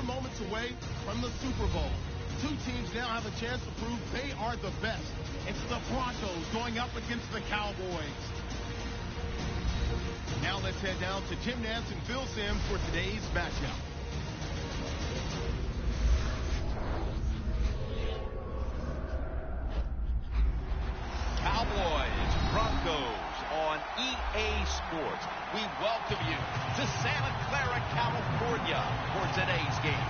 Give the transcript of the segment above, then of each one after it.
mere moments away from the Super Bowl. Two teams now have a chance to prove they are the best. It's the Broncos going up against the Cowboys. Now let's head down to Jim Nantz and Phil Simms for today's matchup. Cowboys, Broncos on EA Sports. We welcome you to Santa Clara, California for today's game.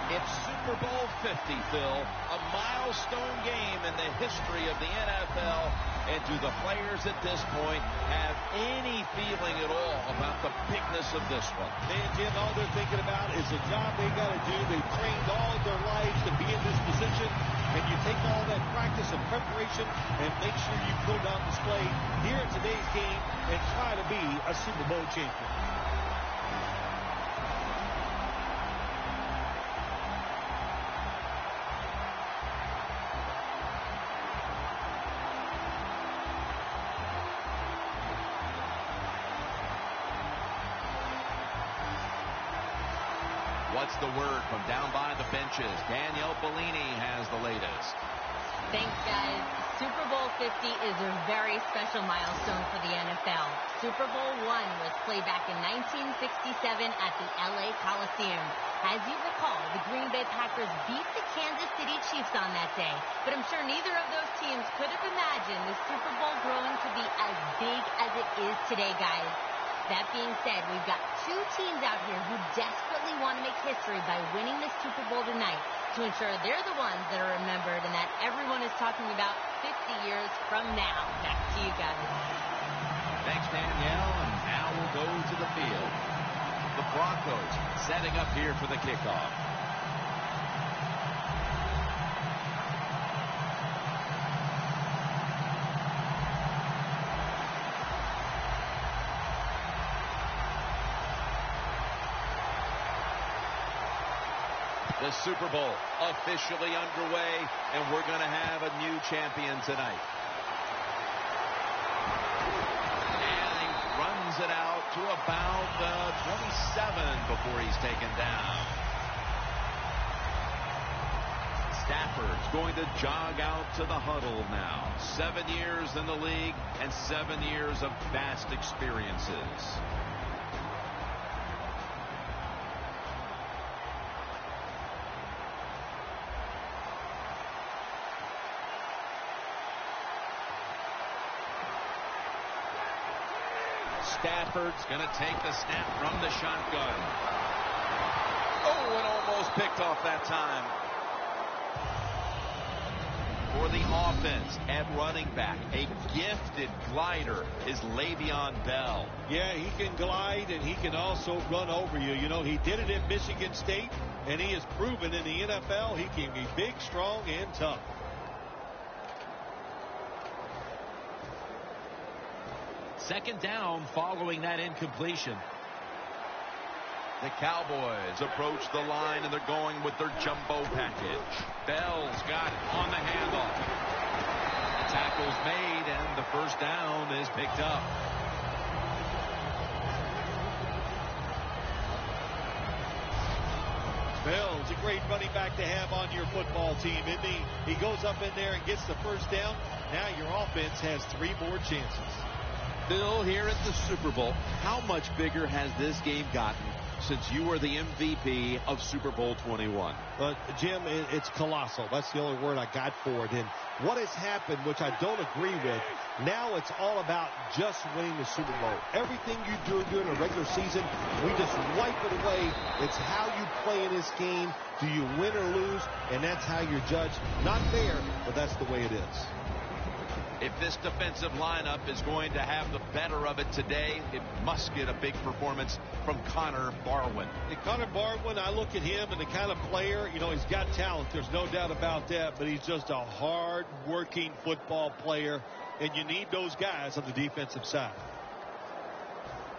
It's Super Bowl 50, Phil, a milestone game in the history of the NFL. And do the players at this point have any feeling at all about the bigness of this one? Man, Jim, all they're thinking about is the job they got to do. They've trained all of their lives to be in this position. And you take all that practice and preparation and make sure you put it on display here in today's game and try to be a Super Bowl champion. What's the word from down by the benches? Danielle Bellini has the latest. Thanks, guys. Super Bowl 50 is a very special milestone for the NFL. Super Bowl I was played back in 1967 at the LA Coliseum. As you recall, the Green Bay Packers beat the Kansas City Chiefs on that day. But I'm sure neither of those teams could have imagined the Super Bowl growing to be as big as it is today, guys. That being said, we've got two teams out here who desperately want to make history by winning the Super Bowl tonight to ensure they're the ones that are remembered and that everyone is talking about 50 years from now. Back to you guys. Thanks, Danielle, and now we'll go to the field. The Broncos setting up here for the kickoff. The Super Bowl officially underway, and we're going to have a new champion tonight. And he runs it out to about the 27 before he's taken down. Stafford's going to jog out to the huddle now. 7 years in the league and 7 years of vast experiences. Stafford's going to take the snap from the shotgun. Oh, and almost picked off that time. For the offense at running back, a gifted glider is Le'Veon Bell. Yeah, he can glide and he can also run over you. You know, he did it at Michigan State, and he has proven in the NFL he can be big, strong, and tough. Second down following that incompletion. The Cowboys approach the line, and they're going with their jumbo package. Bell's got it on the handoff. Tackle's made, and the first down is picked up. Bell's a great running back to have on your football team, isn't he? He goes up in there and gets the first down. Now your offense has 3 more chances. Bill, here at the Super Bowl, how much bigger has this game gotten since you were the MVP of Super Bowl 21? Jim, it's colossal. That's the only word I got for it. And what has happened, which I don't agree with, now it's all about just winning the Super Bowl. Everything you do during a regular season, we just wipe it away. It's how you play in this game. Do you win or lose? And that's how you're judged. Not fair, but that's the way it is. If this defensive lineup is going to have the better of it today, it must get a big performance from Connor Barwin. And Connor Barwin, I look at him and the kind of player, you know, he's got talent. There's no doubt about that, but he's just a hard-working football player, and you need those guys on the defensive side.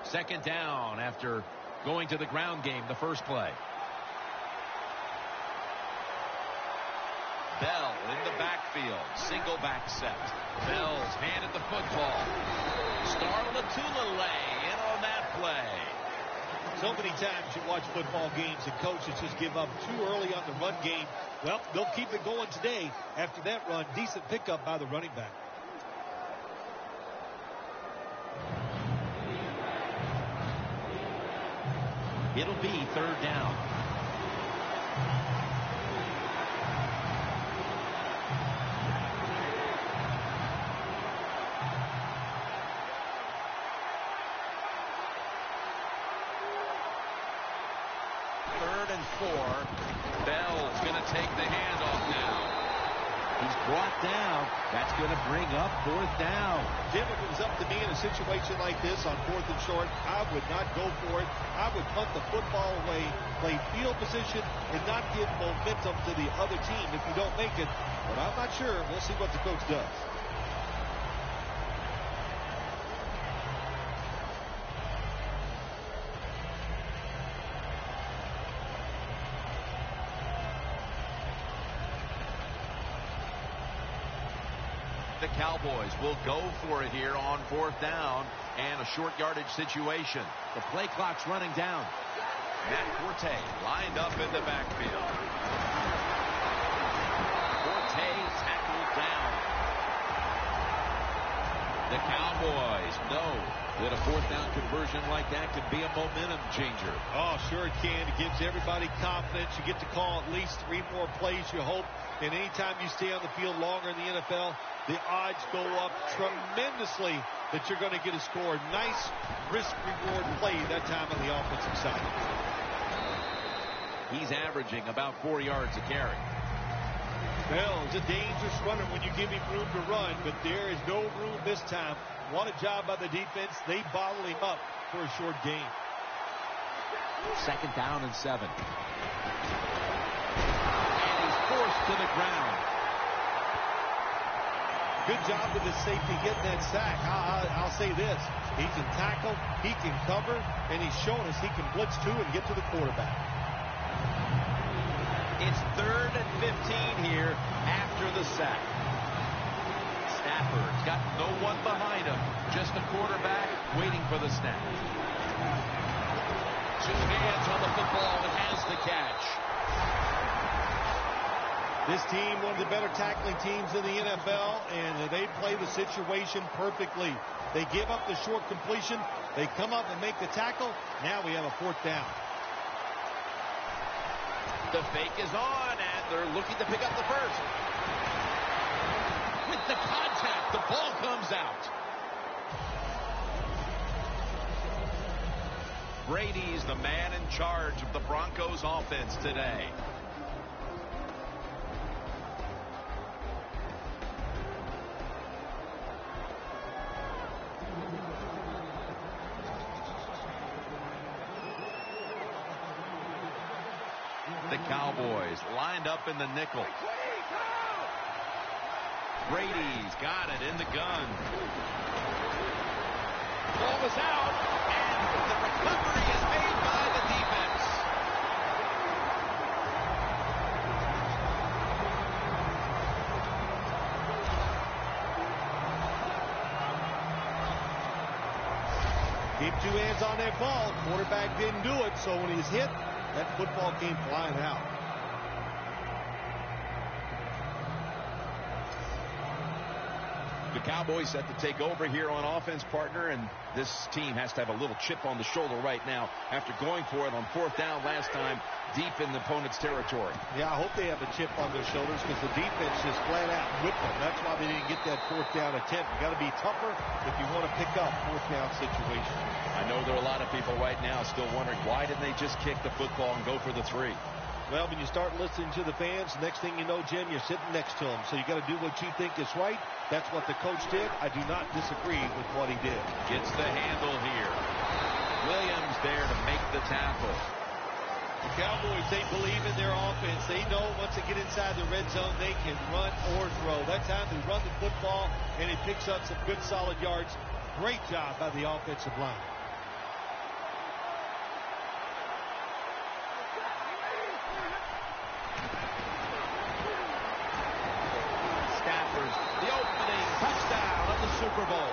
Second down after going to the ground game the first play. Bell in the backfield. Single back set. Bell's handed the football. Star Latulele in on that play. So many times you watch football games and coaches just give up too early on the run game. Well, they'll keep it going today after that run. Decent pickup by the running back. It'll be third down. Third and 4. Bell's going to take the handoff now. He's brought down. That's going to bring up fourth down. Jim, if it was up to me in a situation like this on 4th and short, I would not go for it. I would punt the football away, play field position, and not give momentum to the other team if you don't make it. But I'm not sure. We'll see what the coach does. The Cowboys will go for it here on 4th down and a short yardage situation. The play clock's running down. Matt Forte lined up in the backfield. Forte tackled down. The Cowboys know that a 4th down conversion like that could be a momentum changer. Oh, sure it can. It gives everybody confidence. You get to call at least 3 more plays, you hope. And anytime you stay on the field longer in the NFL, the odds go up tremendously that you're going to get a score. Nice risk-reward play that time on the offensive side. He's averaging about 4 yards a carry. Well, it's a dangerous runner when you give him room to run, but there is no room this time. What a job by the defense. They bottle him up for a short gain. 2nd down and 7. And he's forced to the ground. Good job with the safety getting that sack. I'll say this. He can tackle, he can cover, and he's shown us he can blitz too and get to the quarterback. It's 3rd and 15 here after the sack. Stafford's got no one behind him. Just the quarterback waiting for the snap. 2 hands on the football and has the catch. This team, one of the better tackling teams in the NFL, and they play the situation perfectly. They give up the short completion. They come up and make the tackle. Now we have a 4th down. The fake is on, and they're looking to pick up the first. With the contact, the ball comes out. Brady's the man in charge of the Broncos offense today. The Cowboys lined up in the nickel. Brady's got it in the gun. Ball is out, and the recovery is made by the defense. Keep 2 hands on that ball. Quarterback didn't do it, so when he's hit, that football came flying out. The Cowboys set to take over here on offense, partner, and this team has to have a little chip on the shoulder right now after going for it on 4th down last time deep in the opponent's territory. Yeah, I hope they have a chip on their shoulders because the defense just flat out whipped them. That's why they didn't get that 4th down attempt. You got to be tougher if you want to pick up 4th down situations. I know there are a lot of people right now still wondering why didn't they just kick the football and go for the 3. Well, when you start listening to the fans, next thing you know, Jim, you're sitting next to them. So you got to do what you think is right. That's what the coach did. I do not disagree with what he did. Gets the handle here. Williams there to make the tackle. The Cowboys, they believe in their offense. They know once they get inside the red zone, they can run or throw. That time they run the football, and he picks up some good solid yards. Great job by the offensive line. Stafford, the opening touchdown of the Super Bowl.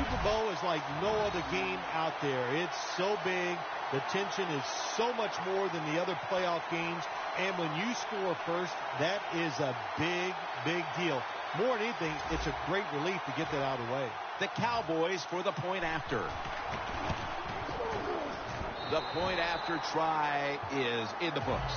Super Bowl is like no other game out there. It's so big. The tension is so much more than the other playoff games. And when you score first, that is a big, big deal. More than anything, it's a great relief to get that out of the way. The Cowboys for the point after. The point after try is in the books.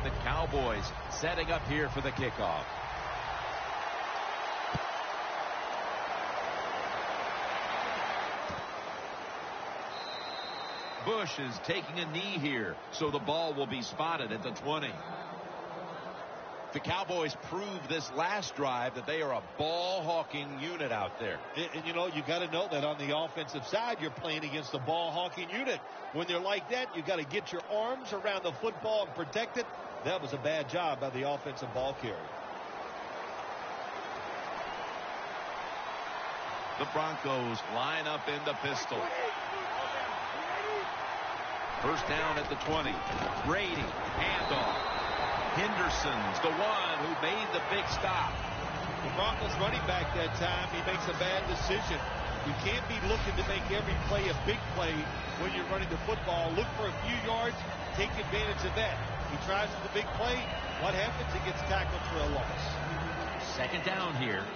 The Cowboys setting up here for the kickoff. Bush is taking a knee here, so the ball will be spotted at the 20. The Cowboys proved this last drive that they are a ball-hawking unit out there. And you know, you got to know that on the offensive side, you're playing against a ball-hawking unit. When they're like that, you got to get your arms around the football and protect it. That was a bad job by the offensive ball carrier. The Broncos line up in the pistol. First down at the 20. Brady, handoff. Henderson's the one who made the big stop. The Broncos running back that time, he makes a bad decision. You can't be looking to make every play a big play when you're running the football. Look for a few yards, take advantage of that. He tries for the big play. What happens? He gets tackled for a loss. Second down here.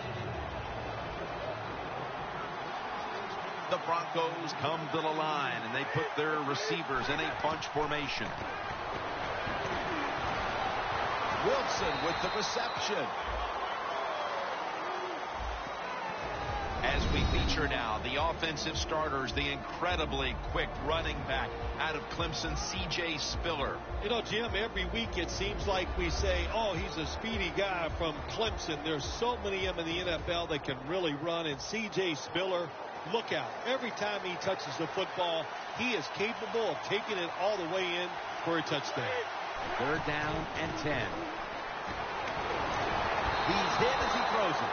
The Broncos come to the line, and they put their receivers in a bunch formation. Wilson with the reception. As we feature now, the offensive starters, the incredibly quick running back out of Clemson, C.J. Spiller. You know, Jim, every week it seems like we say, oh, he's a speedy guy from Clemson. There's so many of them in the NFL that can really run, and C.J. Spiller, look out. Every time he touches the football, he is capable of taking it all the way in for a touchdown. Third down and 10. He's hit as he throws it.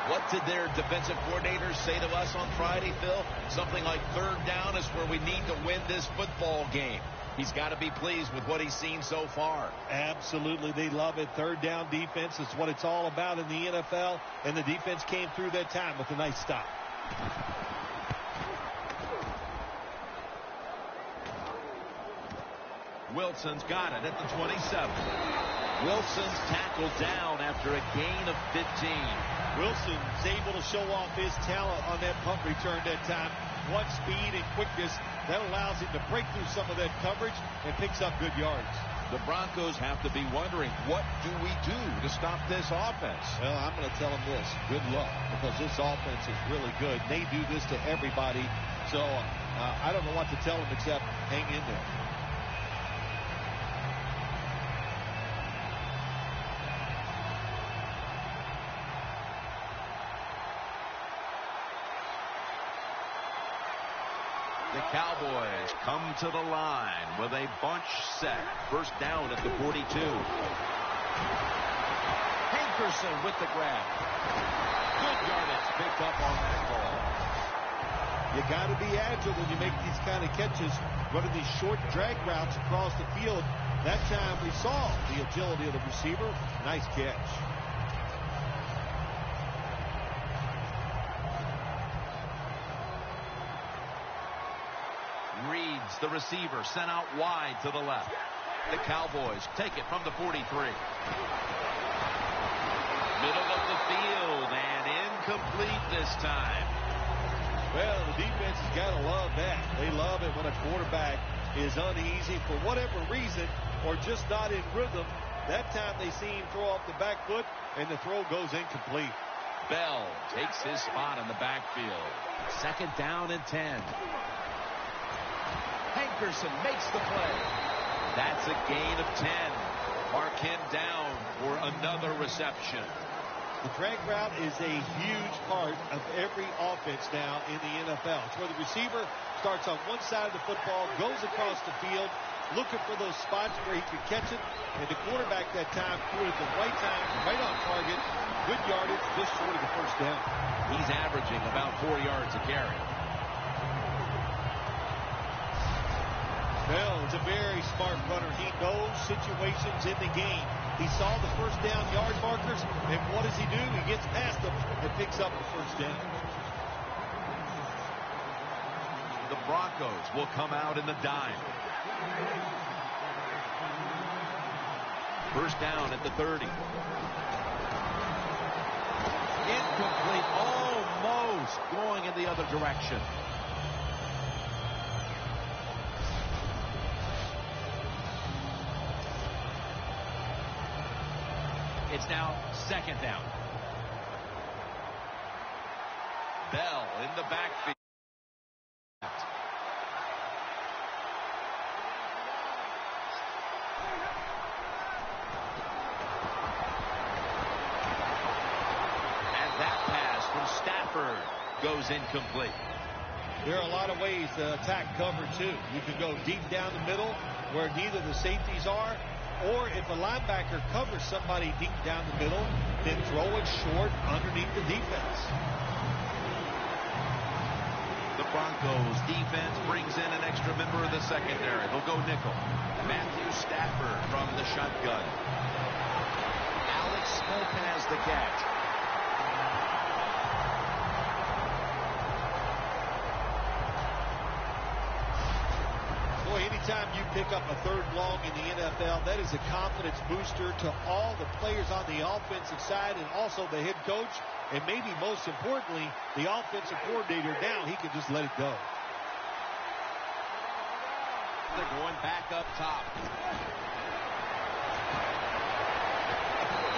What did their defensive coordinators say to us on Friday, Phil? Something like third down is where we need to win this football game. He's got to be pleased with what he's seen so far. Absolutely. They love it. Third down defense is what it's all about in the NFL, and the defense came through that time with a nice stop. Wilson's got it at the 27. Wilson's tackled down after a gain of 15. Wilson's able to show off his talent on that punt return that time. What speed and quickness that allows him to break through some of that coverage and picks up good yards. The Broncos have to be wondering, what do we do to stop this offense? Well, I'm going to tell them this. Good luck, because this offense is really good. They do this to everybody. So I don't know what to tell them except hang in there. The Cowboys come to the line with a bunch set. First down at the 42. Hankerson with the grab. Good yardage picked up on that ball. You got to be agile when you make these kind of catches, running these short drag routes across the field. That time we saw the agility of the receiver. Nice catch. Reeds, the receiver, sent out wide to the left. The Cowboys take it from the 43. Middle of the field, and incomplete this time. Well, the defense has got to love that. They love it when a quarterback is uneasy for whatever reason or just not in rhythm. That time they see him throw off the back foot, and the throw goes incomplete. Bell takes his spot in the backfield. Second down and 10. Hankerson makes the play. That's a gain of 10. Mark him down for another reception. The drag route is a huge part of every offense now in the NFL. It's where the receiver starts on one side of the football, goes across the field, looking for those spots where he can catch it, and the quarterback that time threw it at the right time, right on target, good yardage, just short of the first down. He's averaging about 4 yards a carry. Bell is a very smart runner. He knows situations in the game. He saw the first down yard markers, and what does he do? He gets past them and picks up the first down. The Broncos will come out in the dime. First down at the 30. Incomplete, almost going in the other direction. It's now second down. Bell in the backfield. Stafford goes incomplete. There are a lot of ways to attack cover, too. You can go deep down the middle where neither the safeties are, or if a linebacker covers somebody deep down the middle, then throw it short underneath the defense. The Broncos defense brings in an extra member of the secondary. They'll go nickel. Matthew Stafford from the shotgun. Alex Smith has the catch. Anytime you pick up a third long in the NFL, that is a confidence booster to all the players on the offensive side and also the head coach, and maybe most importantly, the offensive coordinator. Now he can just let it go. They're going back up top.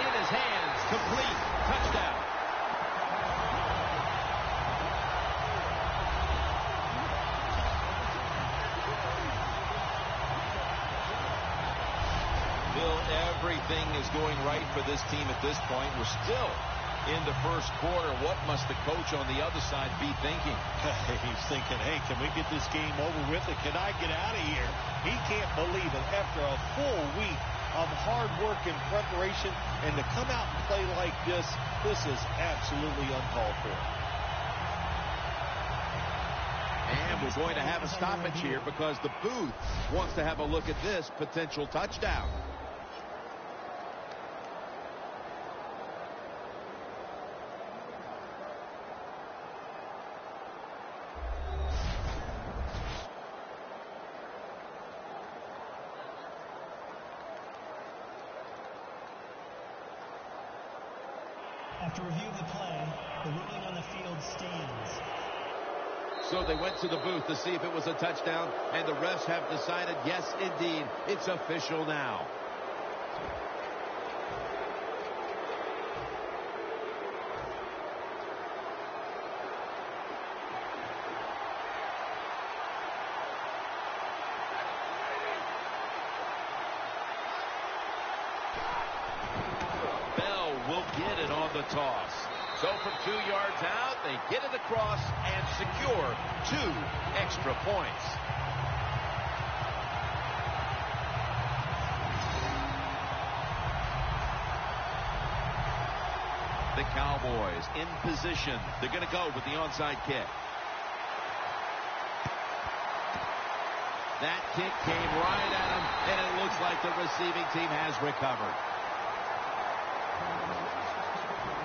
In his hands, complete, touchdown. Everything is going right for this team at this point. We're still in the first quarter. What must the coach on the other side be thinking? He's thinking, hey, can we get this game over with and can I get out of here? He can't believe it. After a full week of hard work and preparation, and to come out and play like this is absolutely uncalled for. And we're going to have a stoppage here because the booth wants to have a look at this potential touchdown. After review of the play, the ruling on the field stands. So they went to the booth to see if it was a touchdown, and the refs have decided, yes, indeed, it's official now. Bell will get it on the toss. So from 2 yards out, they get it across and secure 2 extra points. The Cowboys in position. They're going to go with the onside kick. That kick came right at him, and it looks like the receiving team has recovered.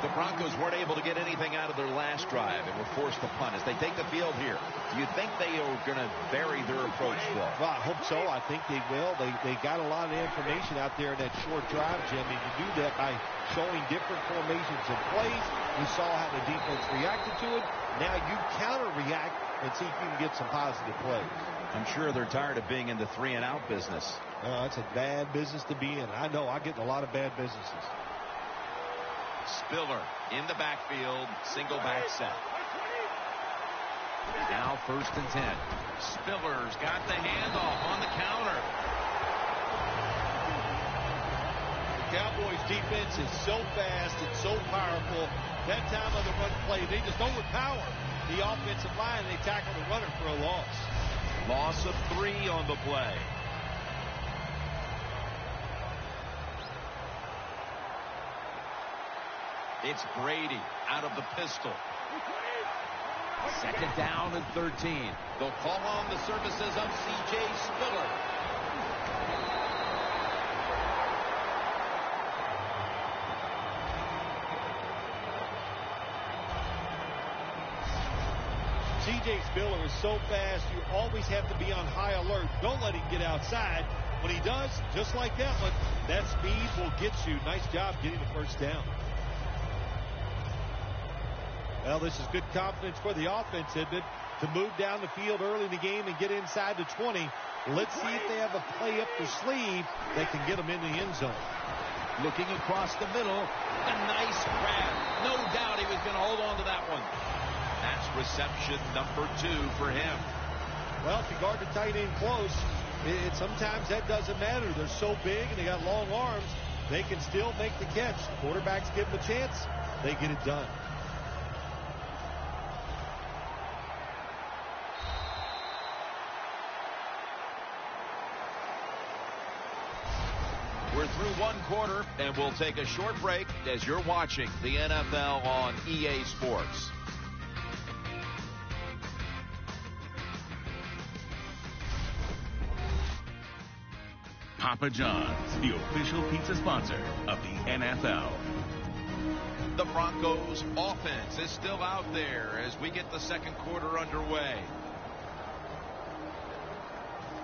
The Broncos weren't able to get anything out of their last drive and were forced to punt as they take the field here. Do you think they are going to vary their approach, Phil? Well, I hope so. I think they will. They got a lot of information out there in that short drive, Jim, and you do that by showing different formations and plays. You saw how the defense reacted to it. Now you counter-react and see if you can get some positive plays. I'm sure they're tired of being in the 3-and-out business. That's a bad business to be in. I know. I get in a lot of bad businesses. Spiller in the backfield, single back set. Now 1st and 10. Spiller's got the handoff on the counter. The Cowboys defense is so fast and so powerful. That time of the run play, they just overpower the offensive line. They tackle the runner for a loss. Loss of 3 on the play. It's Brady out of the pistol. Second down and 13. They'll call on the services of C.J. Spiller. C.J. Spiller is so fast, you always have to be on high alert. Don't let him get outside. When he does, just like that one, that speed will get you. Nice job getting the first down. Well, this is good confidence for the offense, isn't it? To move down the field early in the game and get inside the 20. Let's see if they have a play up their sleeve that can get them in the end zone. Looking across the middle. A nice grab. No doubt he was going to hold on to that one. That's reception number 2 for him. Well, if you guard the tight end close, sometimes that doesn't matter. They're so big and they got long arms, they can still make the catch. Quarterbacks give them a chance, they get it done. We're through one quarter, and we'll take a short break as you're watching the NFL on EA Sports. Papa John's, the official pizza sponsor of the NFL. The Broncos offense is still out there as we get the second quarter underway.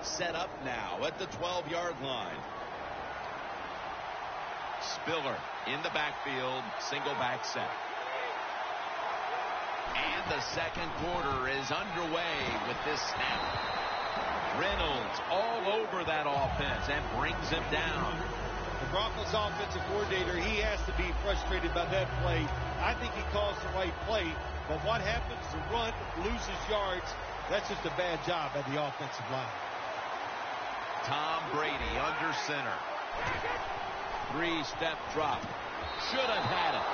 Set up now at the 12-yard line. Spiller in the backfield, single back set. And the second quarter is underway with this snap. Reynolds all over that offense and brings him down. The Broncos offensive coordinator, he has to be frustrated by that play. I think he calls the right play, but what happens? The run loses yards. That's just a bad job by the offensive line. Tom Brady under center. 3-step drop. Should have had it.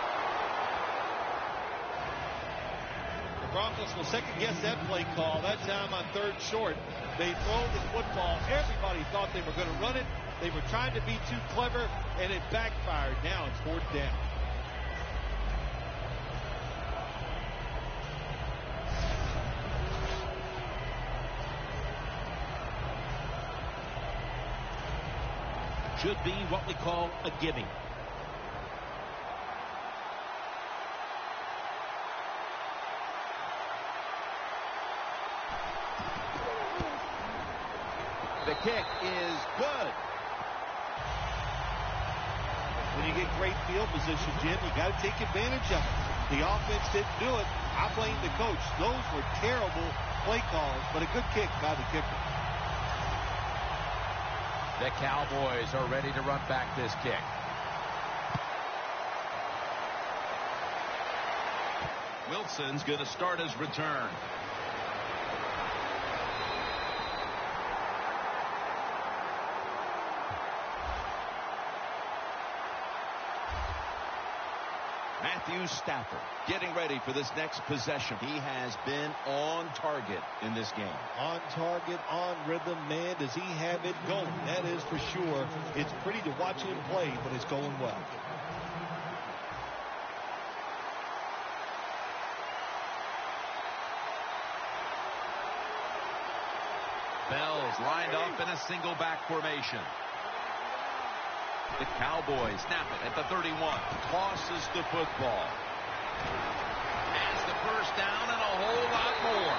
The Broncos will second-guess that play call. That time on third short. They throw the football. Everybody thought they were going to run it. They were trying to be too clever, and it backfired. Now it's 4th down. Should be what we call a gimme. The kick is good. When you get great field position, Jim, you got to take advantage of it. The offense didn't do it. I blame the coach. Those were terrible play calls, but a good kick by the kicker. The Cowboys are ready to run back this kick. Wilson's going to start his return. Matthew Stafford getting ready for this next possession. He has been on target in this game. On target, on rhythm, man, does he have it going? That is for sure. It's pretty to watch him play, but it's going well. Bell's lined up in a single back formation. The Cowboys snap it at the 31. Tosses the football. Has the first down and a whole lot more.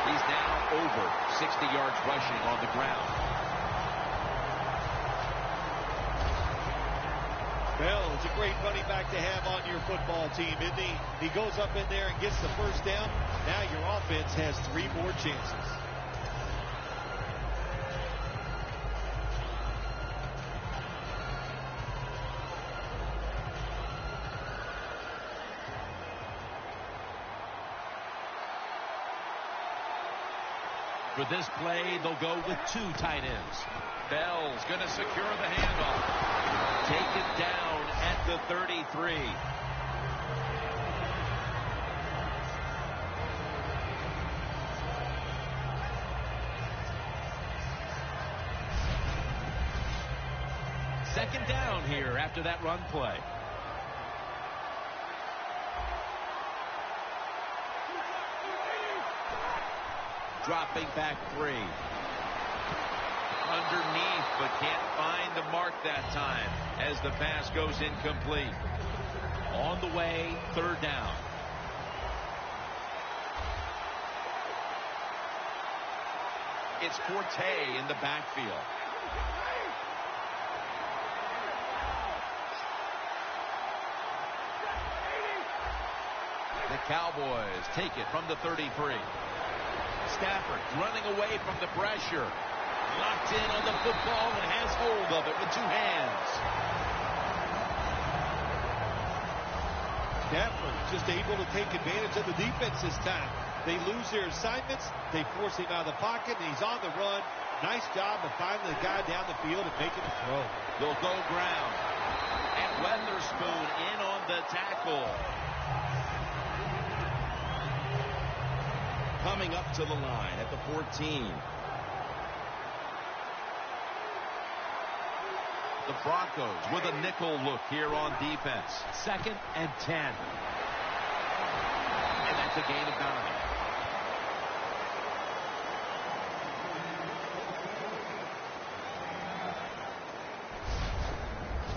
He's now over 60 yards rushing on the ground. Bell is a great running back to have on your football team, isn't he? He goes up in there and gets the first down. Now your offense has 3 more chances. For this play, they'll go with 2 tight ends. Bell's going to secure the handoff. Take it down at the 33. Second down here after that run play. dropping back 3. Underneath, but can't find the mark that time as the pass goes incomplete. On the way, 3rd down. It's Forte in the backfield. The Cowboys take it from the 33. Stafford running away from the pressure. Locked in on the football and has hold of it with 2 hands. Stafford just able to take advantage of the defense this time. They lose their assignments. They force him out of the pocket, and he's on the run. Nice job of finding the guy down the field and making the throw. They'll go ground. And Weatherspoon in on the tackle. Coming up to the line at the 14. The Broncos with a nickel look here on defense. 2nd and 10. And that's a gain of 9.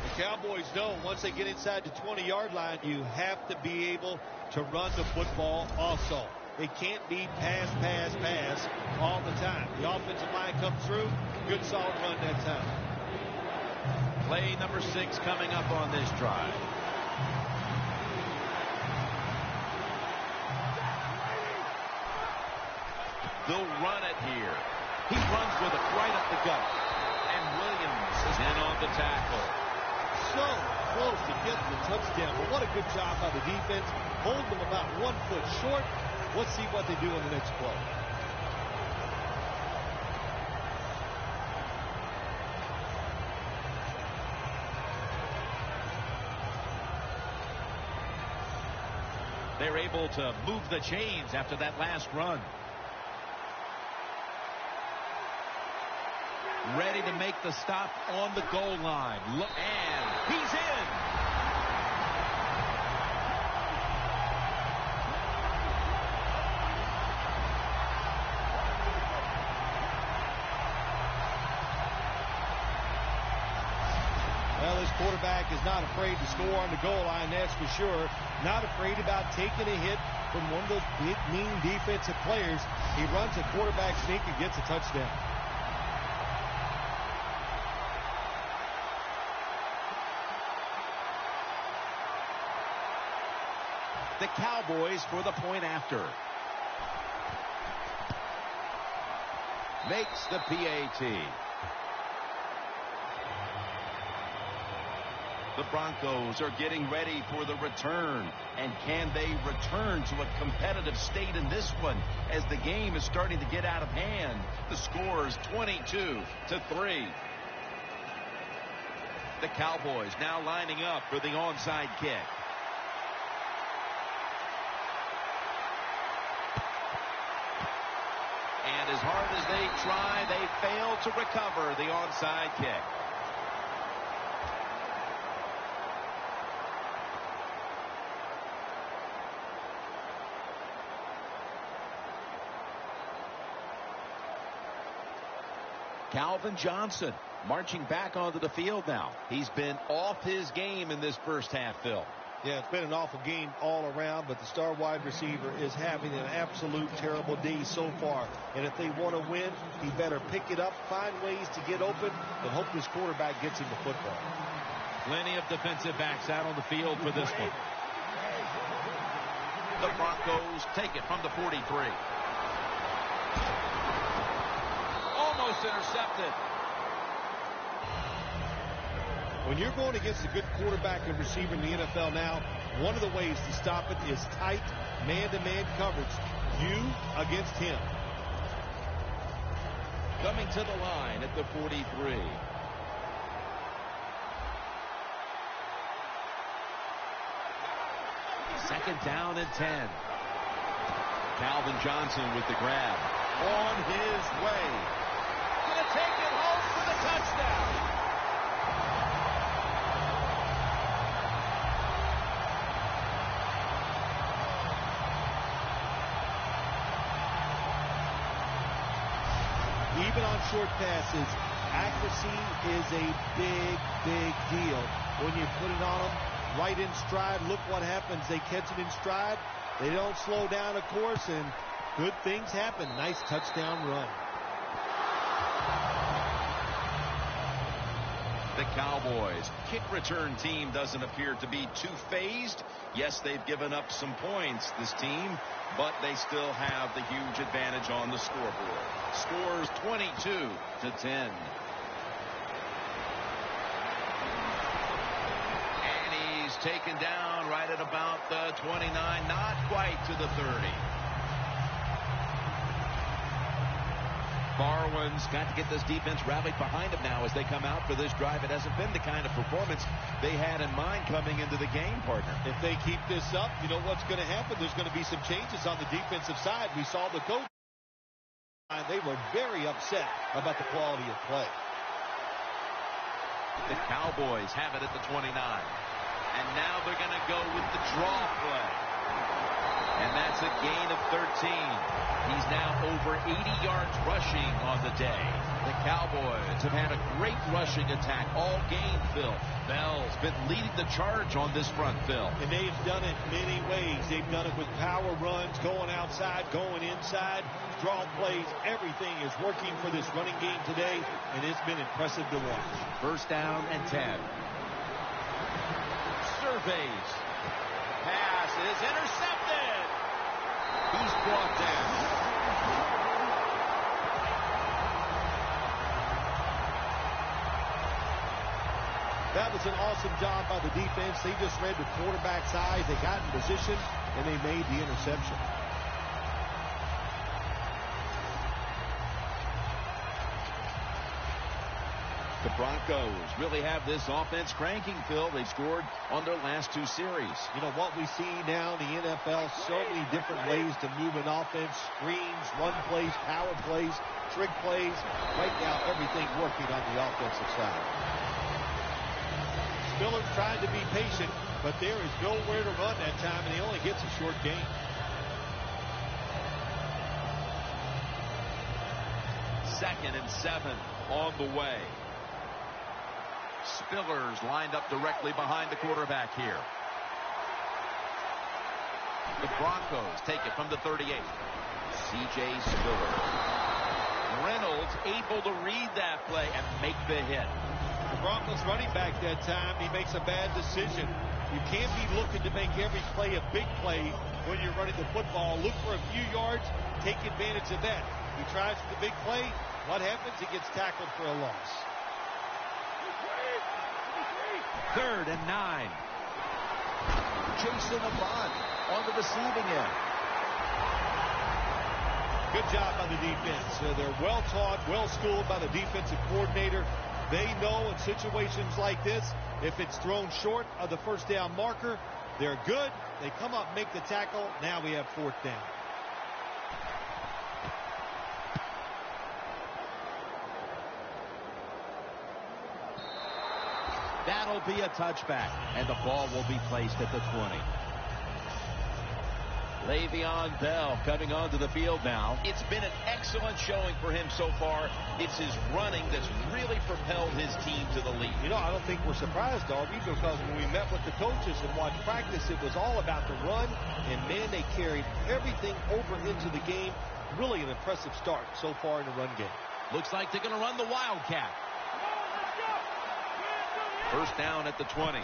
The Cowboys know once they get inside the 20-yard line, you have to be able to run the football also. It can't be pass, pass, pass all the time. The offensive line comes through. Good solid run that time. Play number 6 coming up on this drive. They'll run it here. He runs with it right up the gut. And Williams is in on the tackle. So close to getting the touchdown, but what a good job by the defense. Hold them about 1 foot short. Let's see what they do on the next play. They're able to move the chains after that last run. Ready to make the stop on the goal line. And he's in. Well, this quarterback is not afraid to score on the goal line, that's for sure. Not afraid about taking a hit from one of those big, mean defensive players. He runs a quarterback sneak and gets a touchdown. The Cowboys for the point after. Makes the PAT. The Broncos are getting ready for the return. And can they return to a competitive state in this one as the game is starting to get out of hand? The score is 22-3. The Cowboys now lining up for the onside kick. And as hard as they try, they fail to recover the onside kick. Calvin Johnson marching back onto the field now. He's been off his game in this first half, Phil. Yeah, it's been an awful game all around, but the star wide receiver is having an absolute terrible day so far. And if they want to win, he better pick it up, find ways to get open, and hope this quarterback gets him the football. Plenty of defensive backs out on the field for this one. The Broncos take it from the 43. Almost intercepted. When you're going against a good quarterback and receiver in the NFL now, one of the ways to stop it is tight man-to-man coverage. You against him. Coming to the line at the 43. Second down and 10. Calvin Johnson with the grab. On his way. Gonna take it home for the touchdown. even on short passes, accuracy is a big, big deal. When you put it on them right in stride, look what happens. They catch it in stride. They don't slow down, of course, and good things happen. Nice touchdown run. The Cowboys kick return team doesn't appear to be too phased. Yes, they've given up some points, this team, but they still have the huge advantage on the scoreboard. Scores 22-10. And he's taken down right at about the 29, not quite to the 30. Barwin's got to get this defense rallied behind him now as they come out for this drive. It hasn't been the kind of performance they had in mind coming into the game, partner. If they keep this up, you know what's going to happen. There's going to be some changes on the defensive side. We saw the coach. They were very upset about the quality of play. The Cowboys have it at the 29. And now they're going to go with the draw play. And that's a gain of 13. He's now over 80 yards rushing on the day. The Cowboys have had a great rushing attack all game, Phil. Bell's been leading the charge on this front, Phil. And they've done it many ways. They've done it with power runs, going outside, going inside, draw plays. Everything is working for this running game today, and it's been impressive to watch. First down and 10. Surveys. Pass is intercepted. He's brought down. That was an awesome job by the defense. They just read the quarterback's eyes. They got in position, and they made the interception. The Broncos really have this offense cranking, Phil. They scored on their last two series. You know what we see now in the NFL, so many different ways to move an offense. Screens, run plays, power plays, trick plays. Right now, everything working on the offensive side. Spiller's trying to be patient, but there is nowhere to run that time, and he only gets a short gain. Second and 7 on the way. Spiller's lined up directly behind the quarterback here. The Broncos take it from the 38. C.J. Spiller. Reynolds able to read that play and make the hit. The Broncos running back that time, he makes a bad decision. You can't be looking to make every play a big play when you're running the football. Look for a few yards, take advantage of that. He tries for the big play. What happens? He gets tackled for a loss. Third and 9. Jason Avant on the receiving end. Good job by the defense. They're well taught, well schooled by the defensive coordinator. They know in situations like this, if it's thrown short of the first down marker, they're good. They come up, make the tackle. Now we have fourth down. That'll be a touchback, and the ball will be placed at the 20. Le'Veon Bell coming onto the field now. It's been an excellent showing for him so far. It's his running that's really propelled his team to the lead. You know, I don't think we're surprised, Darby, because when we met with the coaches and watched practice, it was all about the run, and man, they carried everything over into the game. Really an impressive start so far in the run game. Looks like they're going to run the Wildcat. First down at the 20.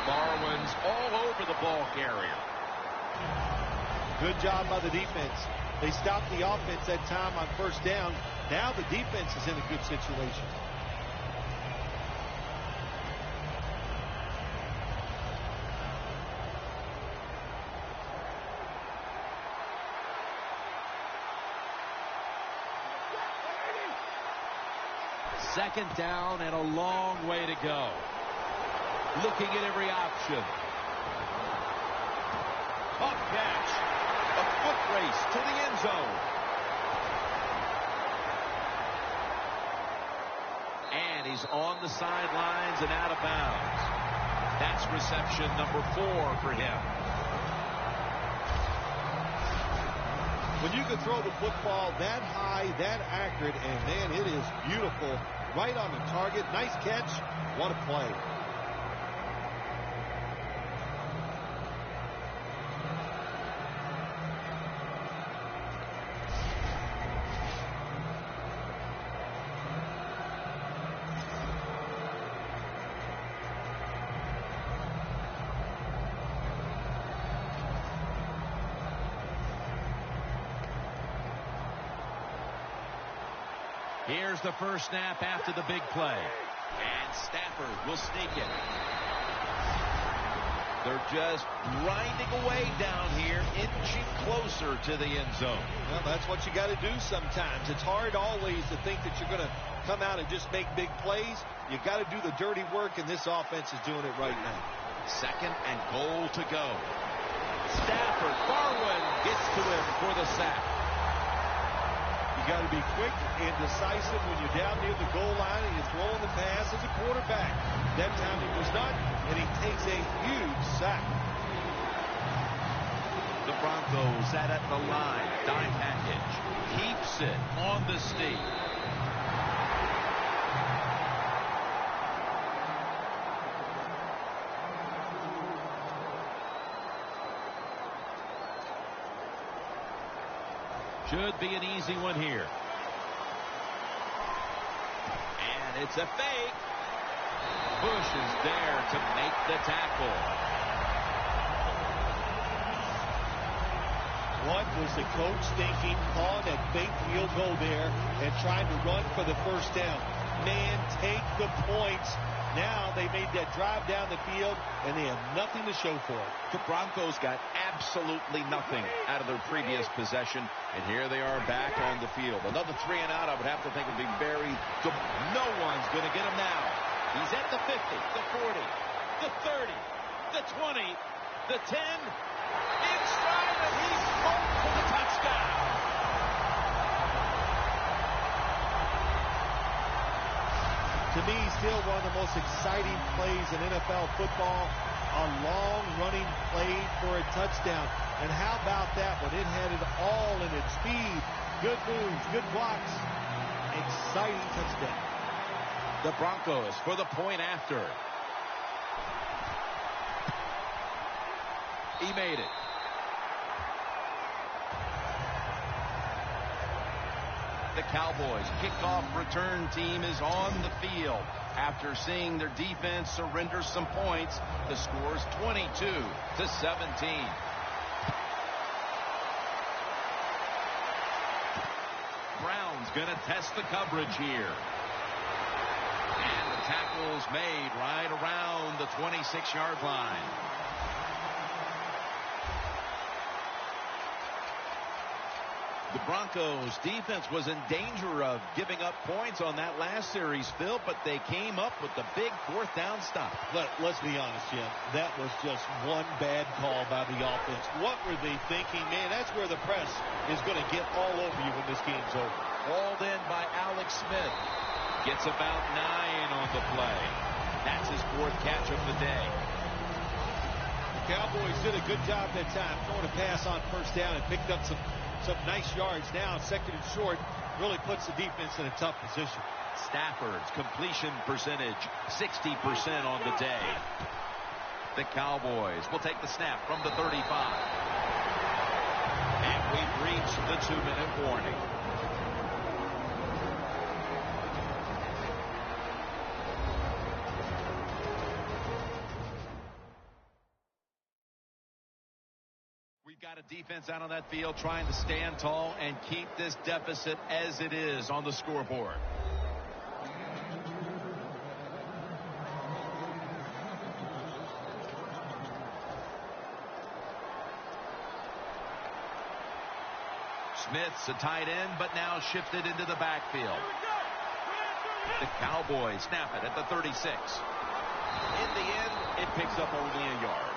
Barwin's all over the ball carrier. Good job by the defense. They stopped the offense that time on first down. Now the defense is in a good situation. Second down and a long way to go. Looking at every option. Up catch. A foot race to the end zone. And he's on the sidelines and out of bounds. That's reception number 4 for him. When you can throw the football that high, that accurate, and, man, it is beautiful. Right on the target. Nice catch. What a play. Here's the first snap after the big play. And Stafford will sneak it. They're just grinding away down here, inching closer to the end zone. Well, that's what you got to do sometimes. It's hard always to think that you're going to come out and just make big plays. You got to do the dirty work, and this offense is doing it right now. Second and goal to go. Stafford, Barwin gets to him for the sack. You got to be quick and decisive when you're down near the goal line and you're throwing the pass as a quarterback. That time he was not, and he takes a huge sack. The Broncos set at the line. Dime package. Keeps it on the sneak. Should be an easy one here. And it's a fake. Bush is there to make the tackle. What was the coach thinking on that fake field goal there and trying to run for the first down? Man, take the points. Now they made that drive down the field, and they have nothing to show for it. The Broncos got absolutely nothing out of their previous possession, and here they are back on the field. Another 3 and out, I would have to think, would be very... No one's going to get him now. He's at the 50, the 40, the 30, the 20, the 10, in stride, and he's home for the touchdown. To me, still one of the most exciting plays in NFL football. A long-running play for a touchdown. And how about that one? It had it all in its speed. Good moves, good blocks. Exciting touchdown. The Broncos for the point after. He made it. The Cowboys kickoff return team is on the field. After seeing their defense surrender some points, the score is 22-17. Brown's going to test the coverage here. And the tackle's made right around the 26-yard line. The Broncos defense was in danger of giving up points on that last series, Phil, but they came up with the big fourth down stop. Let's be honest, Jim. That was just one bad call by the offense. What were they thinking? Man, that's where the press is going to get all over you when this game's over. Hauled in by Alex Smith. Gets about 9 on the play. That's his fourth catch of the day. The Cowboys did a good job that time throwing a pass on first down and picked up some nice yards. Now second and short really puts the defense in a tough position. Stafford's completion percentage 60% on the day. The Cowboys will take the snap from the 35. And we've reached the 2-minute warning. We've got a defense out on that field trying to stand tall and keep this deficit as it is on the scoreboard. Smith's a tight end, but now shifted into the backfield. The Cowboys snap it at the 36. In the end, it picks up only a yard.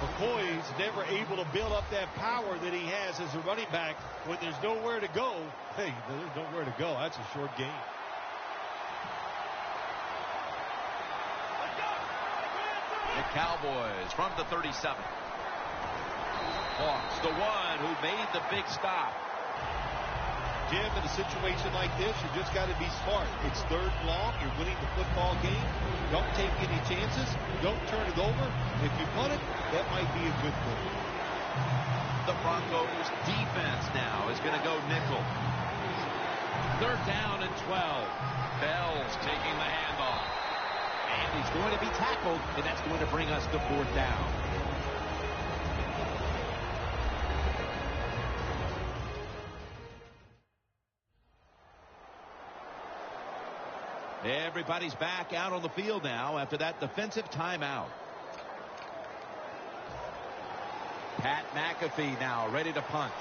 McCoy's never able to build up that power that he has as a running back. When there's nowhere to go, hey, there's nowhere to go. That's a short game. The Cowboys from the 37. Hawks, the one who made the big stop. Jim, in a situation like this, you just got to be smart. It's third and long. You're winning the football game. Don't take any chances. Don't turn it over. If you punt it, that might be a good thing. The Broncos defense now is going to go nickel. Third down and 12. Bell's taking the handoff. And he's going to be tackled, and that's going to bring us to fourth down. Everybody's back out on the field now after that defensive timeout. Pat McAfee now ready to punt.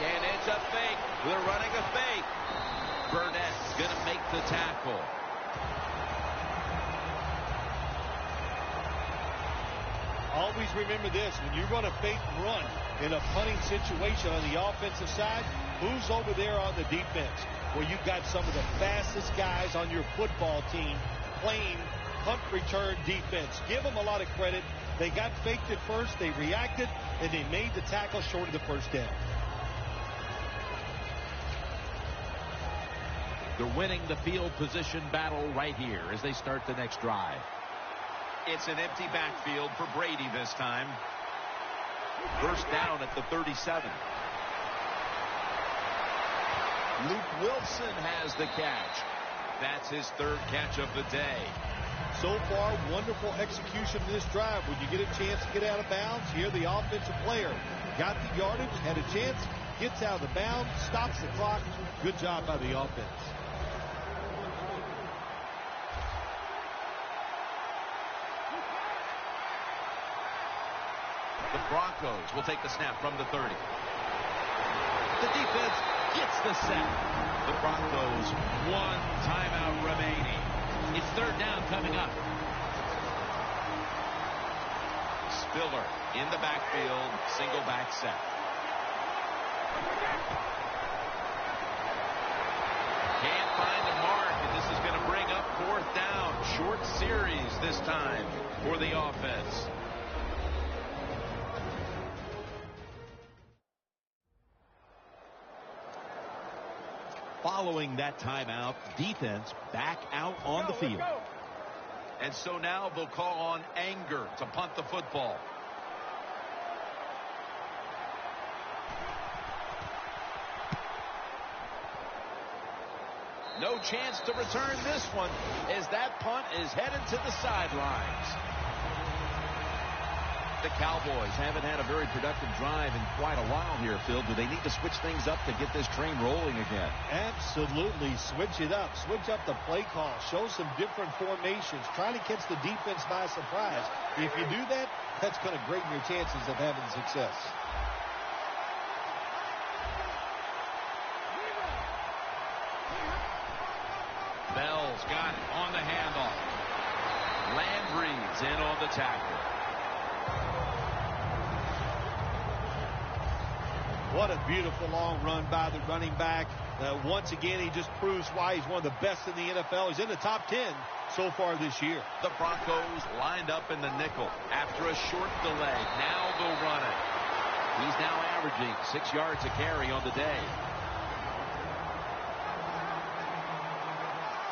And it's a fake. They're running a fake. Burnett's going to make the tackle. Always remember this. When you run a fake run in a punting situation on the offensive side, who's over there on the defense? Well, you've got some of the fastest guys on your football team playing punt return defense. Give them a lot of credit. They got faked at first. They reacted, and they made the tackle short of the first down. They're winning the field position battle right here as they start the next drive. It's an empty backfield for Brady this time. First down at the 37. Luke Wilson has the catch. That's his third catch of the day. So far, wonderful execution of this drive. When you get a chance to get out of bounds, here the offensive player got the yardage, had a chance, gets out of the bounds, stops the clock. Good job by the offense. The Broncos will take the snap from the 30. The defense gets the sack. The Broncos, one timeout remaining. It's third down coming up. Spiller in the backfield, single back set. Can't find the mark, and this is going to bring up fourth down. Short series this time for the offense. Following that timeout, defense back out on the field. And so now they'll call on Anger to punt the football. No chance to return this one as that punt is headed to the sidelines. The Cowboys haven't had a very productive drive in quite a while here, Phil. Do they need to switch things up to get this train rolling again? Absolutely. Switch it up. Switch up the play call. Show some different formations. Try to catch the defense by surprise. If you do that, that's going to greaten your chances of having success. Bell's got it on the handoff. Landry's in on the tackle. What a beautiful long run by the running back. Once again, he just proves why he's one of the best in the NFL. He's in the top 10 so far this year. The Broncos lined up in the nickel after a short delay. Now they'll run it. He's now averaging 6 yards a carry on the day.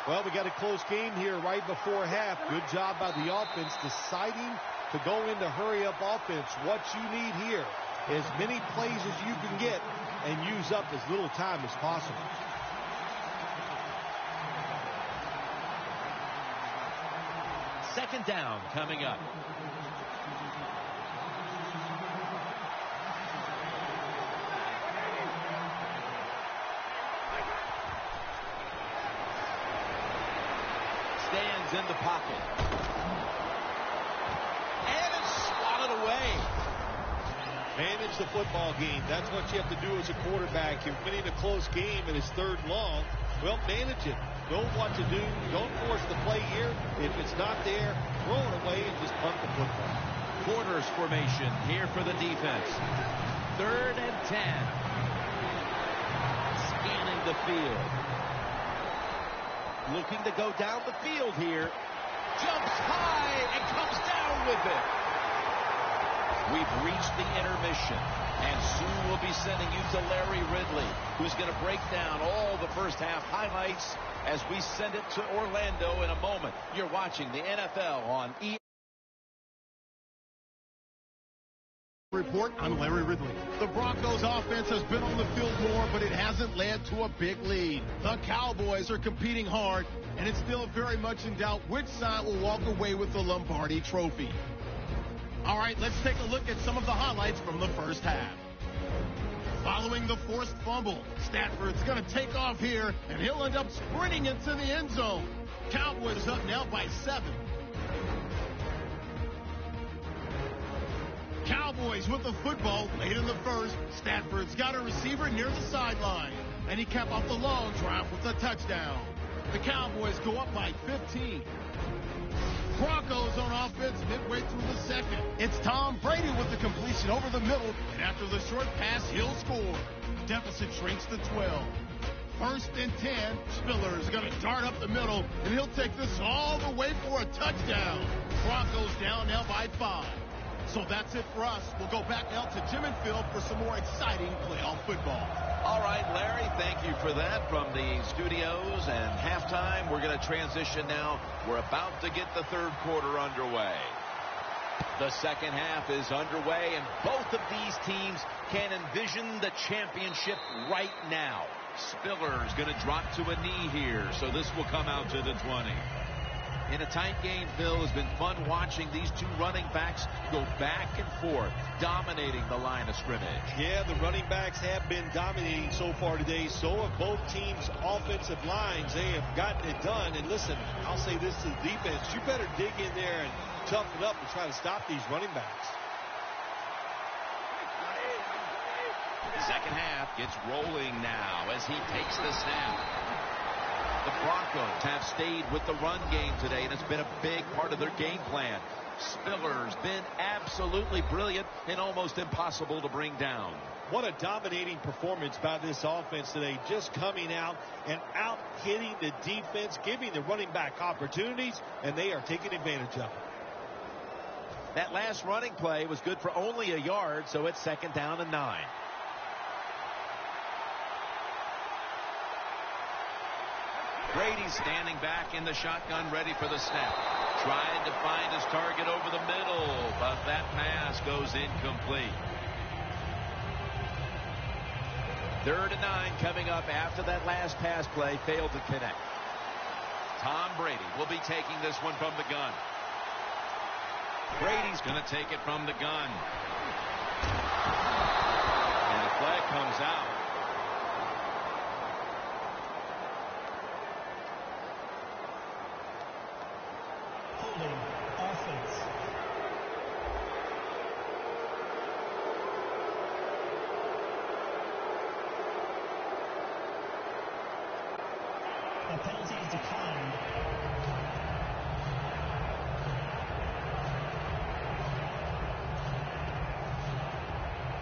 Well, we got a close game here right before half. Good job by the offense deciding to go into hurry-up offense. What you need here, as many plays as you can get and use up as little time as possible. Second down coming up. Stands in the pocket. And it's swatted away. Manage the football game. That's what you have to do as a quarterback. You're winning a close game and it's third and long. Well, manage it. Know what to do. Don't force the play here. If it's not there, throw it away and just punt the football. Quarters formation here for the defense. Third and 10. Scanning the field. Looking to go down the field here. Jumps high and comes down with it. We've reached the intermission, and soon we'll be sending you to Larry Ridley, who's going to break down all the first half highlights as we send it to Orlando in a moment. You're watching the NFL on ESPN. Report, I'm Larry Ridley. The Broncos offense has been on the field more, but it hasn't led to a big lead. The Cowboys are competing hard, and it's still very much in doubt which side will walk away with the Lombardi Trophy. All right, let's take a look at some of the highlights from the first half. Following the forced fumble, Stafford's going to take off here, and he'll end up sprinting into the end zone. Cowboys up now by 7. Cowboys with the football late in the first. Stafford's got a receiver near the sideline, and he capped off the long drive with a touchdown. The Cowboys go up by 15. Broncos on offense midway through the second. It's Tom Brady with the completion over the middle, and after the short pass, he'll score. Deficit shrinks to 12. First and 10. Spiller's going to dart up the middle, and he'll take this all the way for a touchdown. Broncos down now by 5. So that's it for us. We'll go back now to Jim and Phil for some more exciting playoff football. All right, Larry, thank you for that from the studios and halftime. We're going to transition now. We're about to get the third quarter underway. The second half is underway, and both of these teams can envision the championship right now. Spiller's going to drop to a knee here, so this will come out to the 20. In a tight game, Phil, has been fun watching these two running backs go back and forth, dominating the line of scrimmage. Yeah, the running backs have been dominating so far today. So have both teams' offensive lines. They have gotten it done. And listen, I'll say this to the defense. You better dig in there and tough it up and try to stop these running backs. Second half gets rolling now as he takes the snap. The Broncos have stayed with the run game today, and it's been a big part of their game plan. Spiller's been absolutely brilliant and almost impossible to bring down. What a dominating performance by this offense today, just coming out and out-hitting the defense, giving the running back opportunities, and they are taking advantage of it. That last running play was good for only a yard, so it's second down and 9. Brady's standing back in the shotgun, ready for the snap. Trying to find his target over the middle, but that pass goes incomplete. 3rd and 9 coming up after that last pass play failed to connect. Tom Brady will be taking this one from the gun. Brady's going to take it from the gun. And the flag comes out. Offense. A penalty is declined.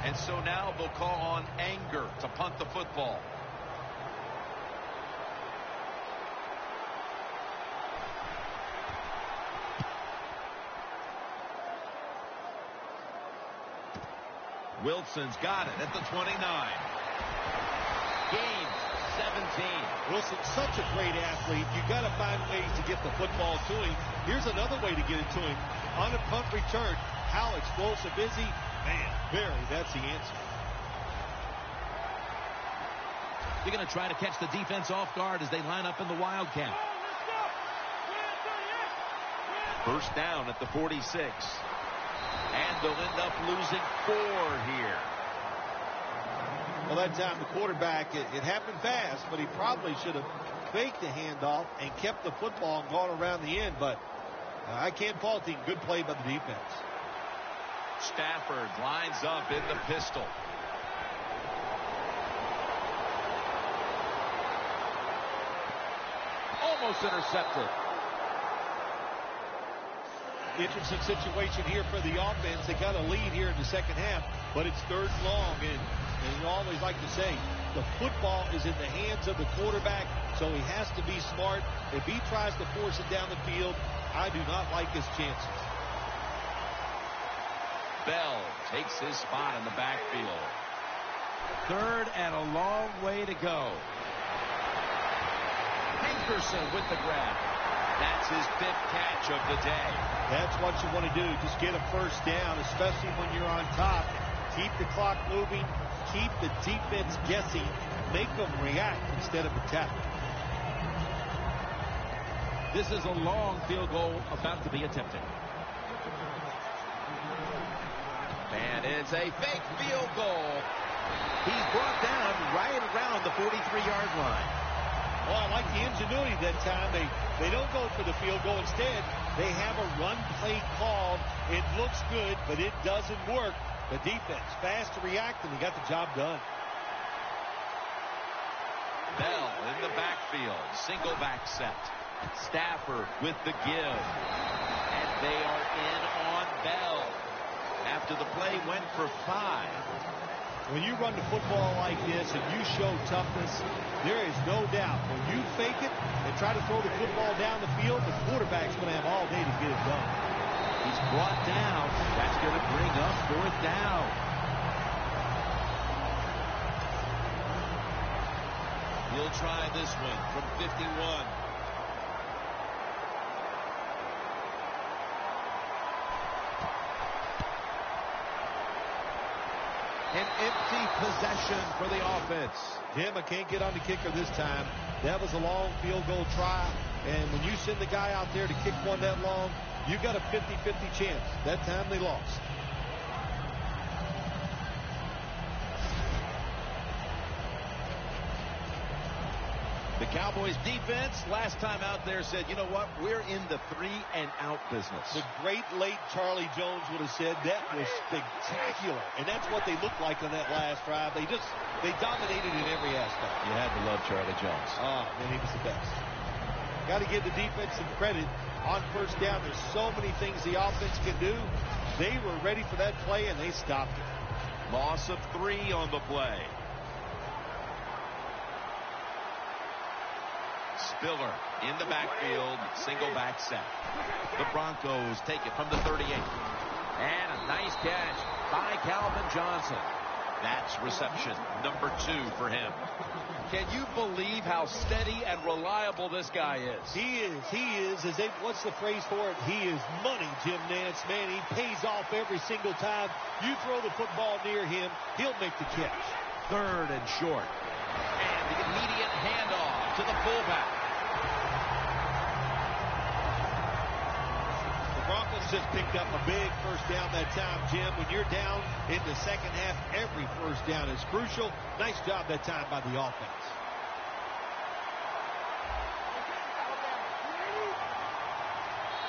And so now they'll call on anger to punt the football. Wilson's got it at the 29. Gain 17. Wilson's such a great athlete. You got to find ways to get the football to him. Here's another way to get it to him. On a punt return, how explosive is he? Man, that's the answer. They're going to try to catch the defense off guard as they line up in the Wildcat. First down at the 46. And they'll end up losing 4 here. Well, that time the quarterback, it happened fast, but he probably should have faked the handoff and kept the football and gone around the end. But I can't fault him. Good play by the defense. Stafford lines up in the pistol. Almost intercepted. Interesting situation here for the offense. They got a lead here in the second half, but it's 3rd and long. And you always like to say, the football is in the hands of the quarterback, so he has to be smart. If he tries to force it down the field, I do not like his chances. Bell takes his spot in the backfield. Third and a long way to go. Henderson with the grab. That's his 5th catch of the day. That's what you want to do. Just get a first down, especially when you're on top. Keep the clock moving. Keep the defense guessing. Make them react instead of attack. This is a long field goal about to be attempted. And it's a fake field goal. He's brought down right around the 43-yard line. Well, I like the ingenuity that time. They don't go for the field goal. Instead, they have a run play called. It looks good, but it doesn't work. The defense fast to react, and he got the job done. Bell in the backfield. Single back set. Stafford with the give. And they are in on Bell. After the play went for 5. When you run the football like this and you show toughness, there is no doubt when you fake it and try to throw the football down the field, the quarterback's going to have all day to get it done. He's brought down. That's going to bring up 4th down. He'll try this one from 51. An empty possession for the offense. Jim, I can't get on the kicker this time. That was a long field goal try. And when you send the guy out there to kick one that long, you got a 50-50 chance. That time they lost. The Cowboys defense last time out there said, you know what, we're in the 3-and-out business. The great late Charlie Jones would have said that was spectacular. And that's what they looked like on that last drive. They dominated in every aspect. You had to love Charlie Jones. Oh, man, he was the best. Got to give the defense some credit. On first down, there's so many things the offense can do. They were ready for that play, and they stopped it. Loss of 3 on the play. Spiller in the backfield, single back set. The Broncos take it from the 38. And a nice catch by Calvin Johnson. That's reception number 2 for him. Can you believe how steady and reliable this guy is? He is. What's the phrase for it? He is money, Jim Nantz. Man, he pays off every single time. You throw the football near him, he'll make the catch. 3rd and short. And the immediate handoff to the fullback. Broncos just picked up a big first down that time, Jim. When you're down in the second half, every first down is crucial. Nice job that time by the offense.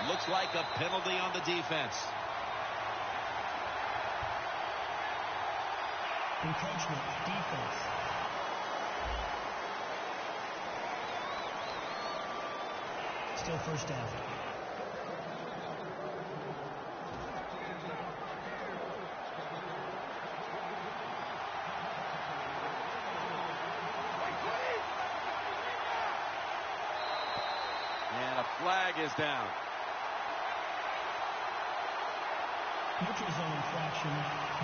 Looks like a penalty on the defense. Encroachment, defense. Still first down. And a flag is down. Neutral zone infraction,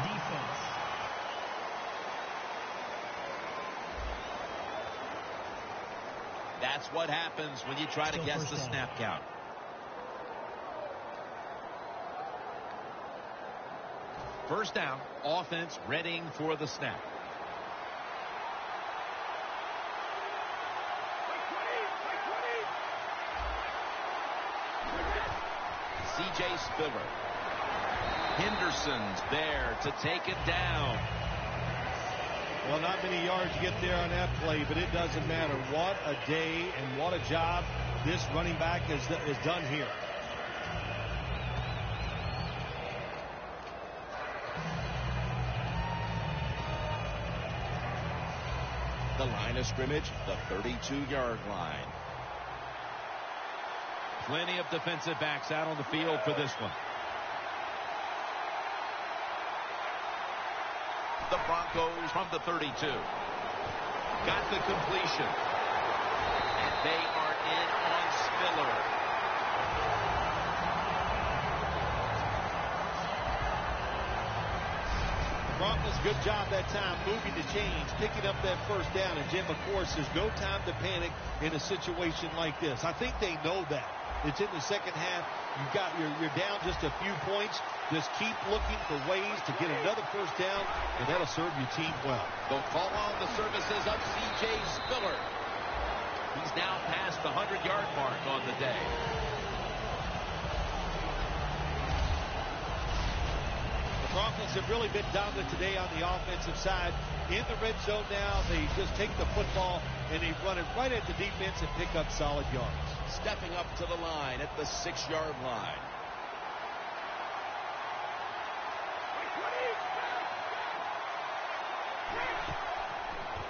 defense. That's what happens when you try to guess the snap count. First down, offense readying for the snap. C.J. Spiller. Henderson's there to take it down. Well, not many yards to get there on that play, but it doesn't matter. What a day and what a job this running back has done here. The line of scrimmage, the 32-yard line. Plenty of defensive backs out on the field for this one. The Broncos from the 32. Got the completion. And they are in on Spiller. Broncos, good job that time moving the chains, picking up that first down. And, Jim, of course, there's no time to panic in a situation like this. I think they know that. It's in the second half. You're down just a few points. Just keep looking for ways to get another first down, and that'll serve your team well. They'll call on the services of C.J. Spiller. He's now past the 100-yard mark on the day. The Broncos have really been dominant today on the offensive side. In the red zone now, they just take the football and they run it right at the defense and pick up solid yards. Stepping up to the line at the 6-yard line.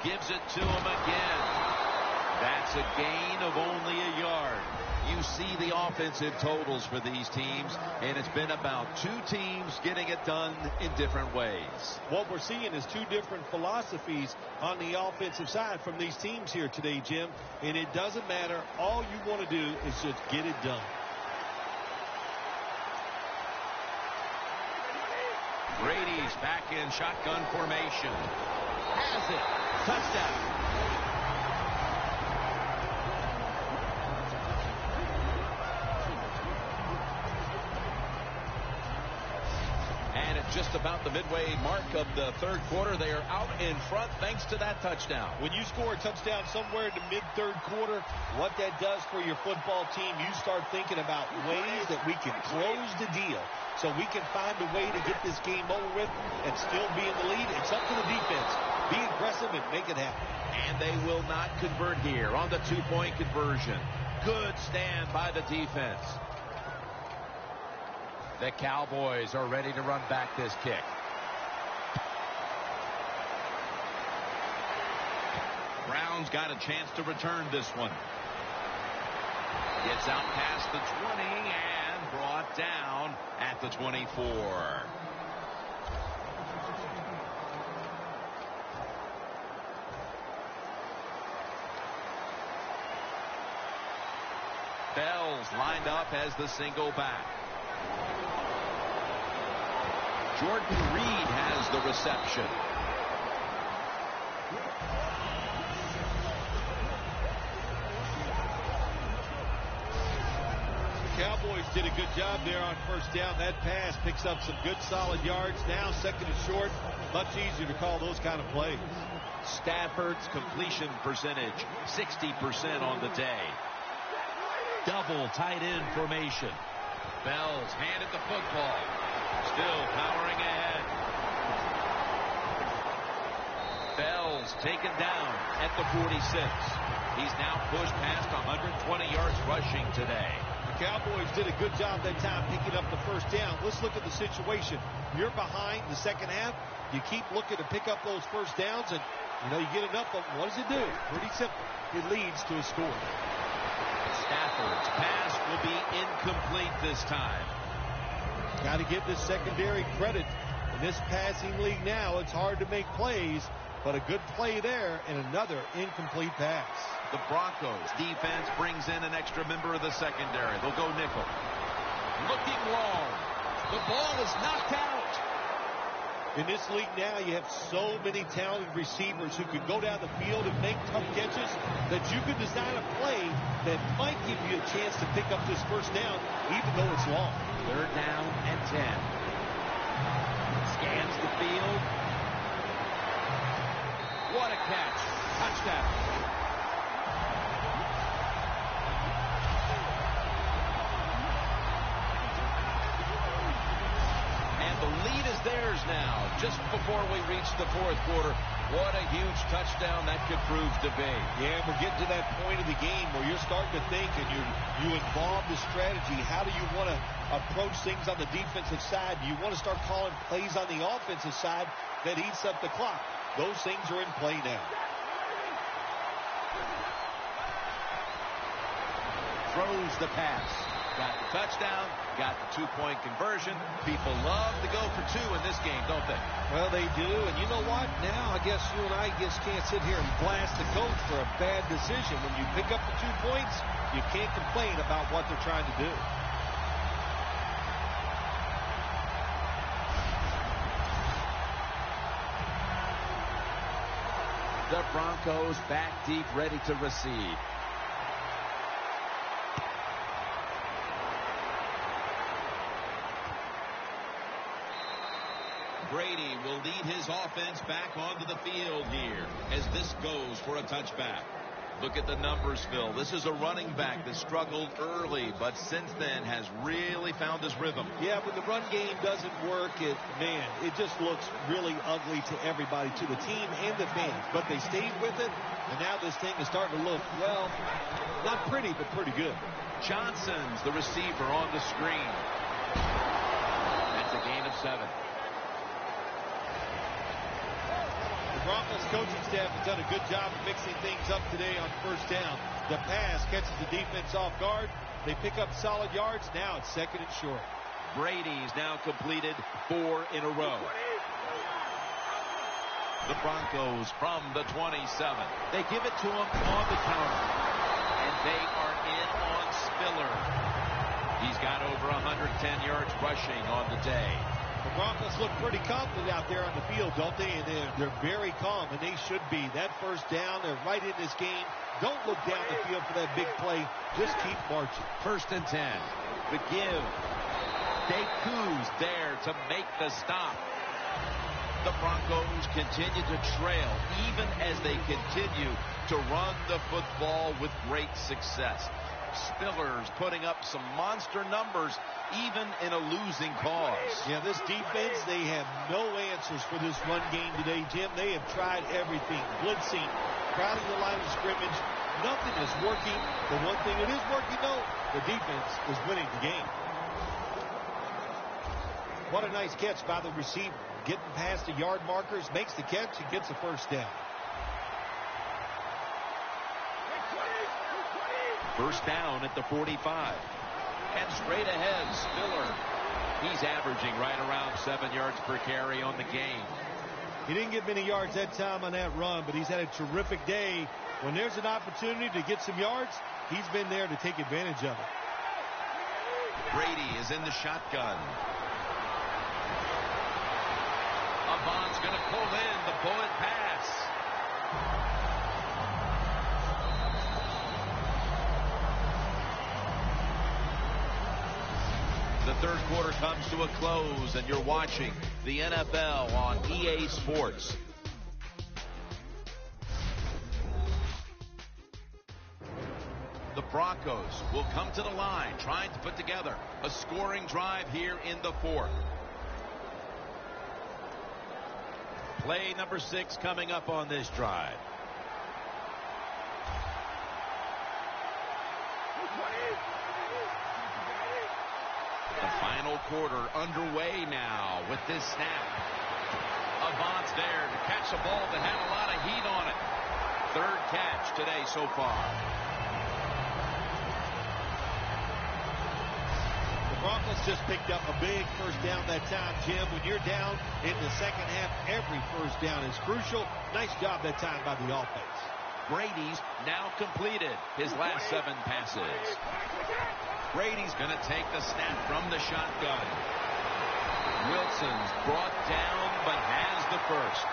Gives it to him again. That's a gain of only a yard. You see the offensive totals for these teams, and it's been about two teams getting it done in different ways. What we're seeing is two different philosophies on the offensive side from these teams here today, Jim, and it doesn't matter. All you want to do is just get it done. Brady's back in shotgun formation. Has it. Touchdown. And at just about the midway mark of the third quarter, they are out in front thanks to that touchdown. When you score a touchdown somewhere in the mid-third quarter, what that does for your football team, you start thinking about ways that we can close the deal so we can find a way to get this game over with and still be in the lead. It's up to the defense. Be aggressive and make it happen. And they will not convert here on the two-point conversion. Good stand by the defense. The Cowboys are ready to run back this kick. Brown's got a chance to return this one. Gets out past the 20 and brought down at the 24. Bell's lined up as the single back. Jordan Reed has the reception. The Cowboys did a good job there on first down. That pass picks up some good solid yards. Now second and short, much easier to call those kind of plays. Stafford's completion percentage, 60% on the day. Double tight end formation. Bell's handed the football. Still powering ahead. Bell's taken down at the 46. He's now pushed past 120 yards rushing today. The Cowboys did a good job that time picking up the first down. Let's look at the situation. You're behind the second half. You keep looking to pick up those first downs, and you get enough of them. What does it do? Pretty simple. It leads to a score. Stafford's pass will be incomplete this time. Got to give this secondary credit. In this passing league now, it's hard to make plays, but a good play there and another incomplete pass. The Broncos defense brings in an extra member of the secondary. They'll go nickel. Looking long. The ball is knocked out. In this league now, you have so many talented receivers who can go down the field and make tough catches that you can design a play that might give you a chance to pick up this first down, even though it's long. Third down and 10. Scans the field. What a catch. Touchdown. And the lead is theirs now, just before we reach the fourth quarter. What a huge touchdown that could prove to be. Yeah, we're getting to that point of the game where you're starting to think and you involve the strategy. How do you want to approach things on the defensive side? Do you want to start calling plays on the offensive side that eats up the clock? Those things are in play now. Throws the pass. Got the touchdown, got the two-point conversion. People love to go for two in this game, don't they? Well, they do, and you know what? Now I guess you and I just can't sit here and blast the coach for a bad decision. When you pick up the 2 points, you can't complain about what they're trying to do. The Broncos back deep, ready to receive. Brady will lead his offense back onto the field here as this goes for a touchback. Look at the numbers, Phil. This is a running back that struggled early, but since then has really found his rhythm. Yeah, when the run game doesn't work, it just looks really ugly to everybody, to the team and the fans. But they stayed with it, and now this thing is starting to look, well, not pretty, but pretty good. Johnson's the receiver on the screen. That's a gain of 7. The Broncos coaching staff has done a good job of mixing things up today on first down. The pass catches the defense off guard. They pick up solid yards. Now it's 2nd and short. Brady's now completed 4 in a row. The Broncos from the 27. They give it to him on the counter. And they are in on Spiller. He's got over 110 yards rushing on the day. The Broncos look pretty confident out there on the field, don't they? And they're very calm, and they should be. That first down, they're right in this game. Don't look down the field for that big play. Just keep marching. 1st and 10. The give. Deku's there to make the stop. The Broncos continue to trail, even as they continue to run the football with great success. Spiller's putting up some monster numbers, even in a losing cause. Yeah, this defense, they have no answers for this run game today, Jim. They have tried everything. Blitzing, crowding the line of scrimmage. Nothing is working. The one thing that is working, though, the defense is winning the game. What a nice catch by the receiver. Getting past the yard markers, makes the catch, and gets the first down. First down at the 45. And straight ahead, Spiller. He's averaging right around 7 yards per carry on the game. He didn't get many yards that time on that run, but he's had a terrific day. When there's an opportunity to get some yards, he's been there to take advantage of it. Brady is in the shotgun. Avant's going to pull in the bullet pass. The third quarter comes to a close, and you're watching the NFL on EA Sports. The Broncos will come to the line, trying to put together a scoring drive here in the 4th. Play number 6 coming up on this drive. The final quarter underway now with this snap. Avant's there to catch a ball that had a lot of heat on it. 3rd catch today so far. The Broncos just picked up a big first down that time, Jim. When you're down in the second half, every first down is crucial. Nice job that time by the offense. Brady's now completed his last 7 passes. Brady's going to take the snap from the shotgun. Wilson's brought down, but has the first.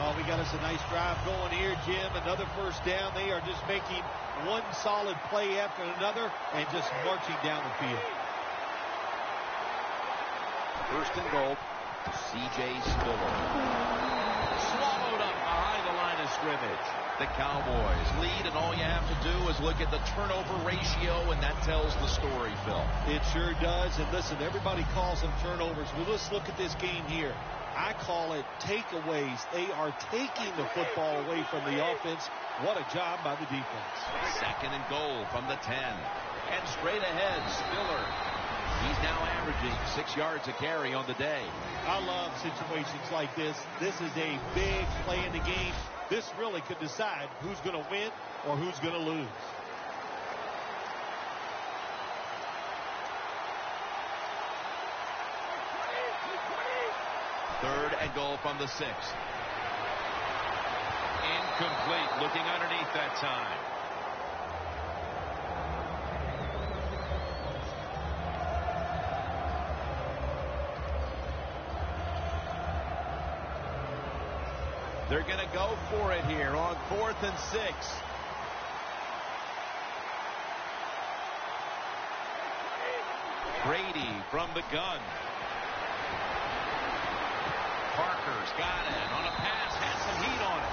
Oh, we got us a nice drive going here, Jim. Another first down. They are just making one solid play after another and just marching down the field. 1st and goal. C.J. Spiller. Swallowed up behind the line of scrimmage. The Cowboys lead, and all you have to do is look at the turnover ratio, and that tells the story, Phil. It sure does. And listen, everybody calls them turnovers. But let's look at this game here. I call it takeaways. They are taking the football away from the offense. What a job by the defense. 2nd and goal from the 10. And straight ahead, Spiller. He's now averaging 6 yards a carry on the day. I love situations like this. This is a big play in the game. This really could decide who's going to win or who's going to lose. 3rd and goal from the 6. Incomplete. Looking underneath that time. They're going to go for it here on 4th and 6. Brady from the gun. Parker's got it on a pass, has some heat on it.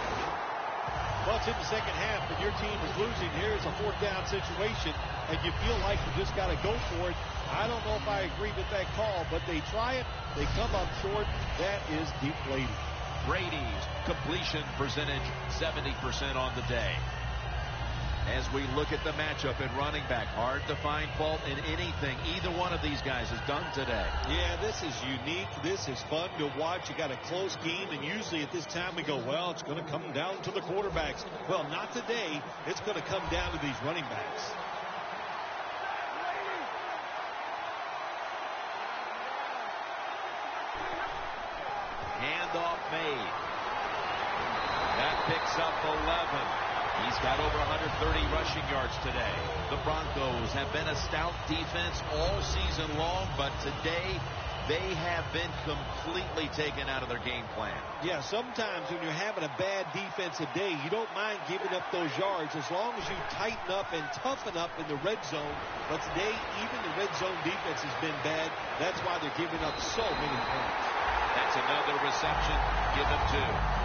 Well, it's in the second half, and your team is losing. Here's a 4th down situation, and you feel like you just got to go for it. I don't know if I agree with that call, but they try it. They come up short. That is deflating. Brady's completion percentage, 70% on the day. As we look at the matchup at running back, hard to find fault in anything either one of these guys has done today. Yeah, this is unique. This is fun to watch. You got a close game, and usually at this time we go, well, it's going to come down to the quarterbacks. Well, not today. It's going to come down to these running backs. Handoff made. That picks up 11. He's got over 130 rushing yards today. The Broncos have been a stout defense all season long, but today they have been completely taken out of their game plan. Yeah, sometimes when you're having a bad defensive day, you don't mind giving up those yards as long as you tighten up and toughen up in the red zone. But today, even the red zone defense has been bad. That's why they're giving up so many points. That's another reception. Give them 2.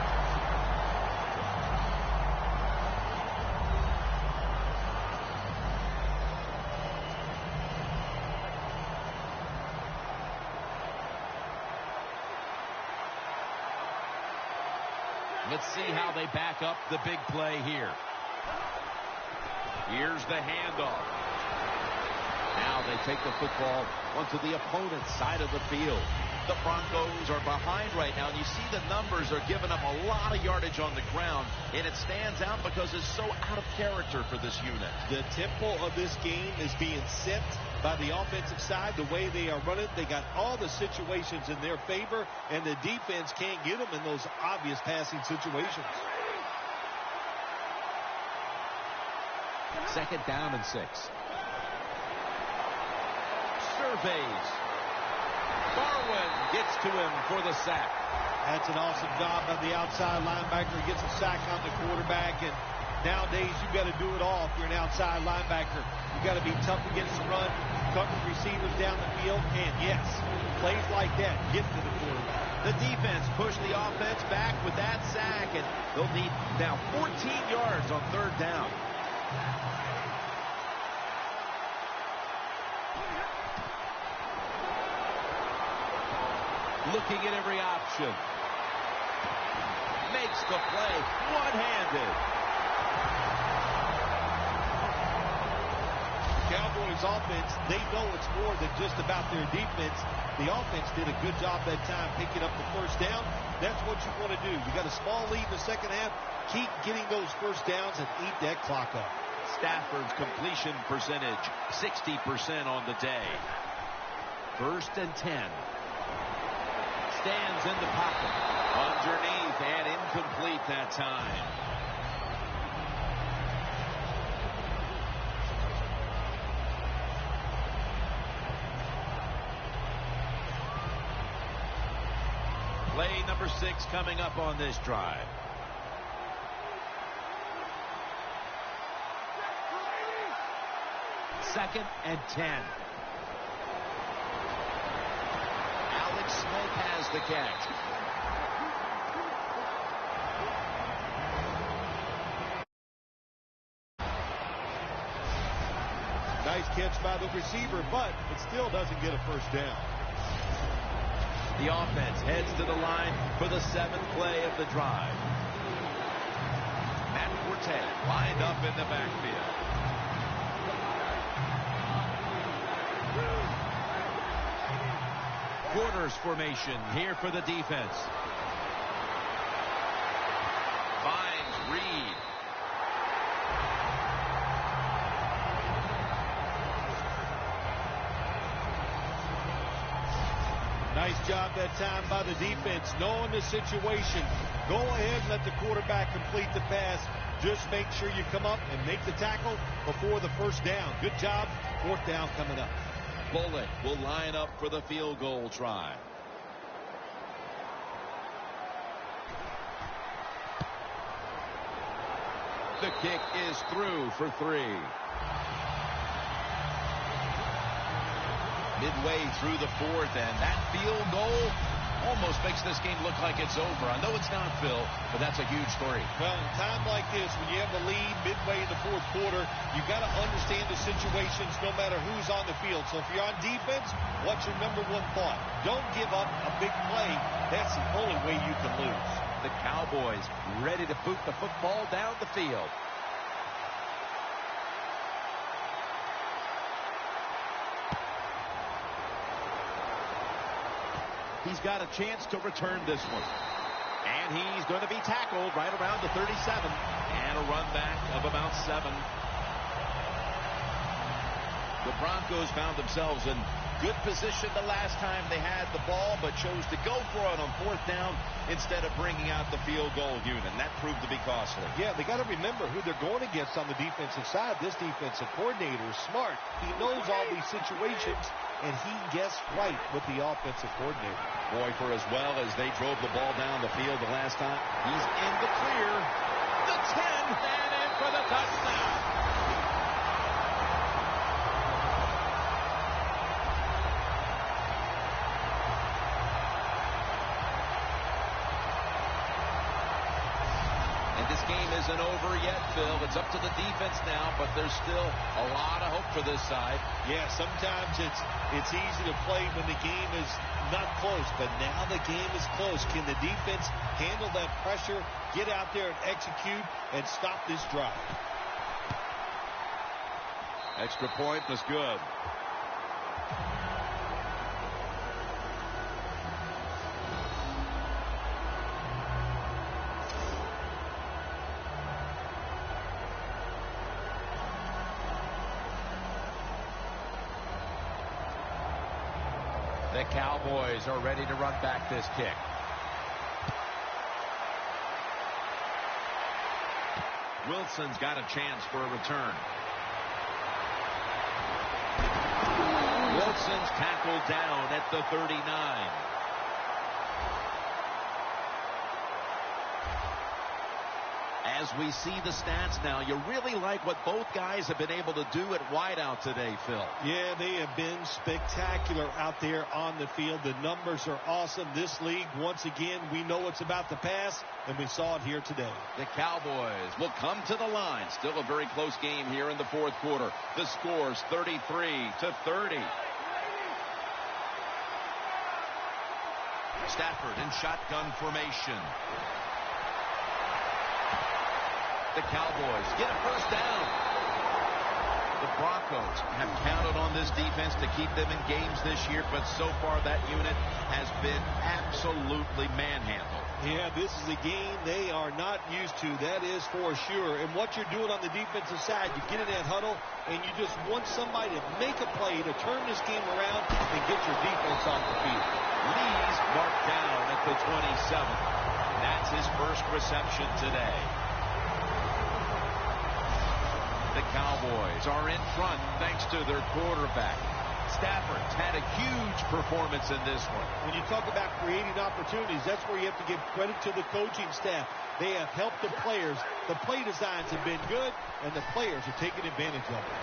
Let's see how they back up the big play here. Here's the handoff. Now they take the football onto the opponent's side of the field. The Broncos are behind right now, and you see the numbers are giving up a lot of yardage on the ground, and it stands out because it's so out of character for this unit. The tempo of this game is being set by the offensive side, the way they are running. They got all the situations in their favor, and the defense can't get them in those obvious passing situations. 2nd down and 6. Surveys. Darwin gets to him for the sack. That's an awesome job by the outside linebacker. Gets a sack on the quarterback, and nowadays you've got to do it all if you're an outside linebacker. You've got to be tough against the run, cover receivers down the field, and yes, plays like that get to the quarterback. The defense pushed the offense back with that sack, and they'll need now 14 yards on 3rd down. Looking at every option. Makes the play one-handed. Cowboys offense, they know it's more than just about their defense. The offense did a good job that time picking up the 1st down. That's what you want to do. You got a small lead in the second half. Keep getting those 1st downs and eat that clock up. Stafford's completion percentage, 60% on the day. 1st and 10. Stands in the pocket. Underneath and incomplete that time. Play number 6 coming up on this drive. Second and 10. Smith has the catch. Nice catch by the receiver, but it still doesn't get a 1st down. The offense heads to the line for the 7th play of the drive. Matt Forte lined up in the backfield. Quarters formation here for the defense. Finds Reed. Nice job that time by the defense, knowing the situation. Go ahead and let the quarterback complete the pass. Just make sure you come up and make the tackle before the 1st down. Good job. 4th down coming up. Bullock will line up for the field goal try. The kick is through for 3. Midway through the 4th, and that field goal almost makes this game look like it's over. I know it's not, Phil, but that's a huge 3. Well, in a time like this, when you have a lead midway in the 4th quarter, you've got to understand the situations no matter who's on the field. So if you're on defense, what's your number one thought? Don't give up a big play. That's the only way you can lose. The Cowboys ready to boot the football down the field. He's got a chance to return this one. And he's going to be tackled right around the 37. And a run back of about 7. The Broncos found themselves in good position the last time they had the ball, but chose to go for it on 4th down instead of bringing out the field goal unit. And that proved to be costly. Yeah, they got to remember who they're going against on the defensive side. This defensive coordinator is smart. He knows all these situations, and he guessed right with the offensive coordinator. Boy, for as well as they drove the ball down the field the last time, he's in the clear. The 10 and in for the touchdown. This game isn't over yet, Phil. It's up to the defense now, but there's still a lot of hope for this side. Yeah, sometimes it's easy to play when the game is not close, but now the game is close. Can the defense handle that pressure, get out there and execute, and stop this drive? Extra point was good. The Cowboys are ready to run back this kick. Wilson's got a chance for a return. Wilson's tackled down at the 39. As we see the stats now, you really like what both guys have been able to do at wideout today, Phil. Yeah, they have been spectacular out there on the field. The numbers are awesome. This league, once again, we know it's about the pass, and we saw it here today. The Cowboys will come to the line. Still a very close game here in the 4th quarter. The score's 33-30. Stafford in shotgun formation. The Cowboys get a first down. The Broncos have counted on this defense to keep them in games this year, but so far that unit has been absolutely manhandled. Yeah, this is a game they are not used to, that is for sure. And what you're doing on the defensive side, you get in that huddle, and you just want somebody to make a play to turn this game around and get your defense off the field. Lee's marked down at the 27. That's his first reception today. The Cowboys are in front thanks to their quarterback. Stafford's had a huge performance in this one. When you talk about creating opportunities, that's where you have to give credit to the coaching staff. They have helped the players. The play designs have been good, and the players are taking advantage of it.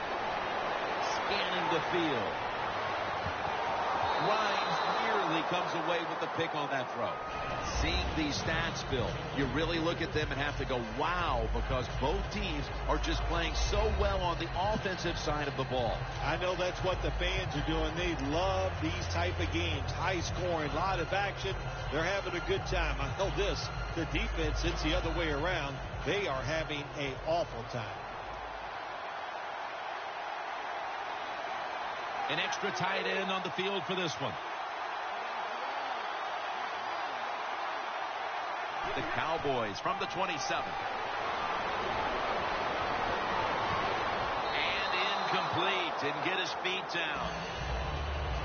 Scanning the field. Rhines nearly comes away with the pick on that throw. Seeing these stats, Phil, you really look at them and have to go, wow, because both teams are just playing so well on the offensive side of the ball. I know that's what the fans are doing. They love these type of games. High scoring, a lot of action. They're having a good time. I know this, the defense, it's the other way around. They are having an awful time. An extra tight end on the field for this one. The Cowboys from the 27. And incomplete. Didn't get his feet down.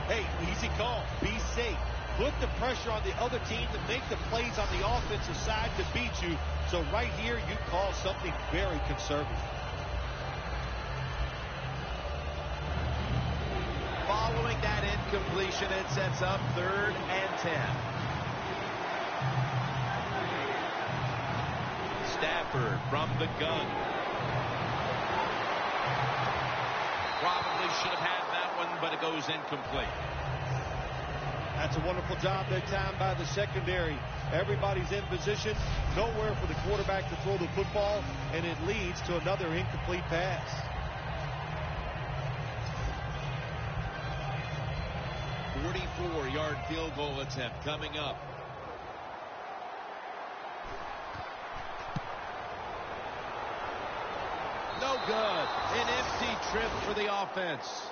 Hey, easy call. Be safe. Put the pressure on the other team to make the plays on the offensive side to beat you. So right here, you call something very conservative. Following that incompletion, it sets up 3rd and 10. Stafford from the gun. Cowboys should have had that one, but it goes incomplete. That's a wonderful job that time by the secondary. Everybody's in position, nowhere for the quarterback to throw the football, and it leads to another incomplete pass. A 44-yard field goal attempt coming up. No good. An empty trip for the offense.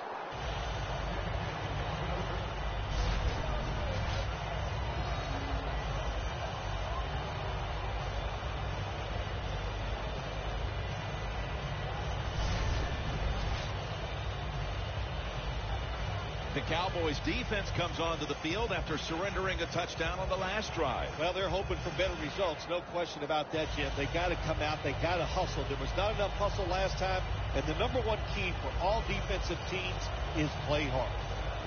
The Cowboys defense comes onto the field after surrendering a touchdown on the last drive. Well, they're hoping for better results. No question about that, Jim. They got to come out. They got to hustle. There was not enough hustle last time. And the number one key for all defensive teams is play hard.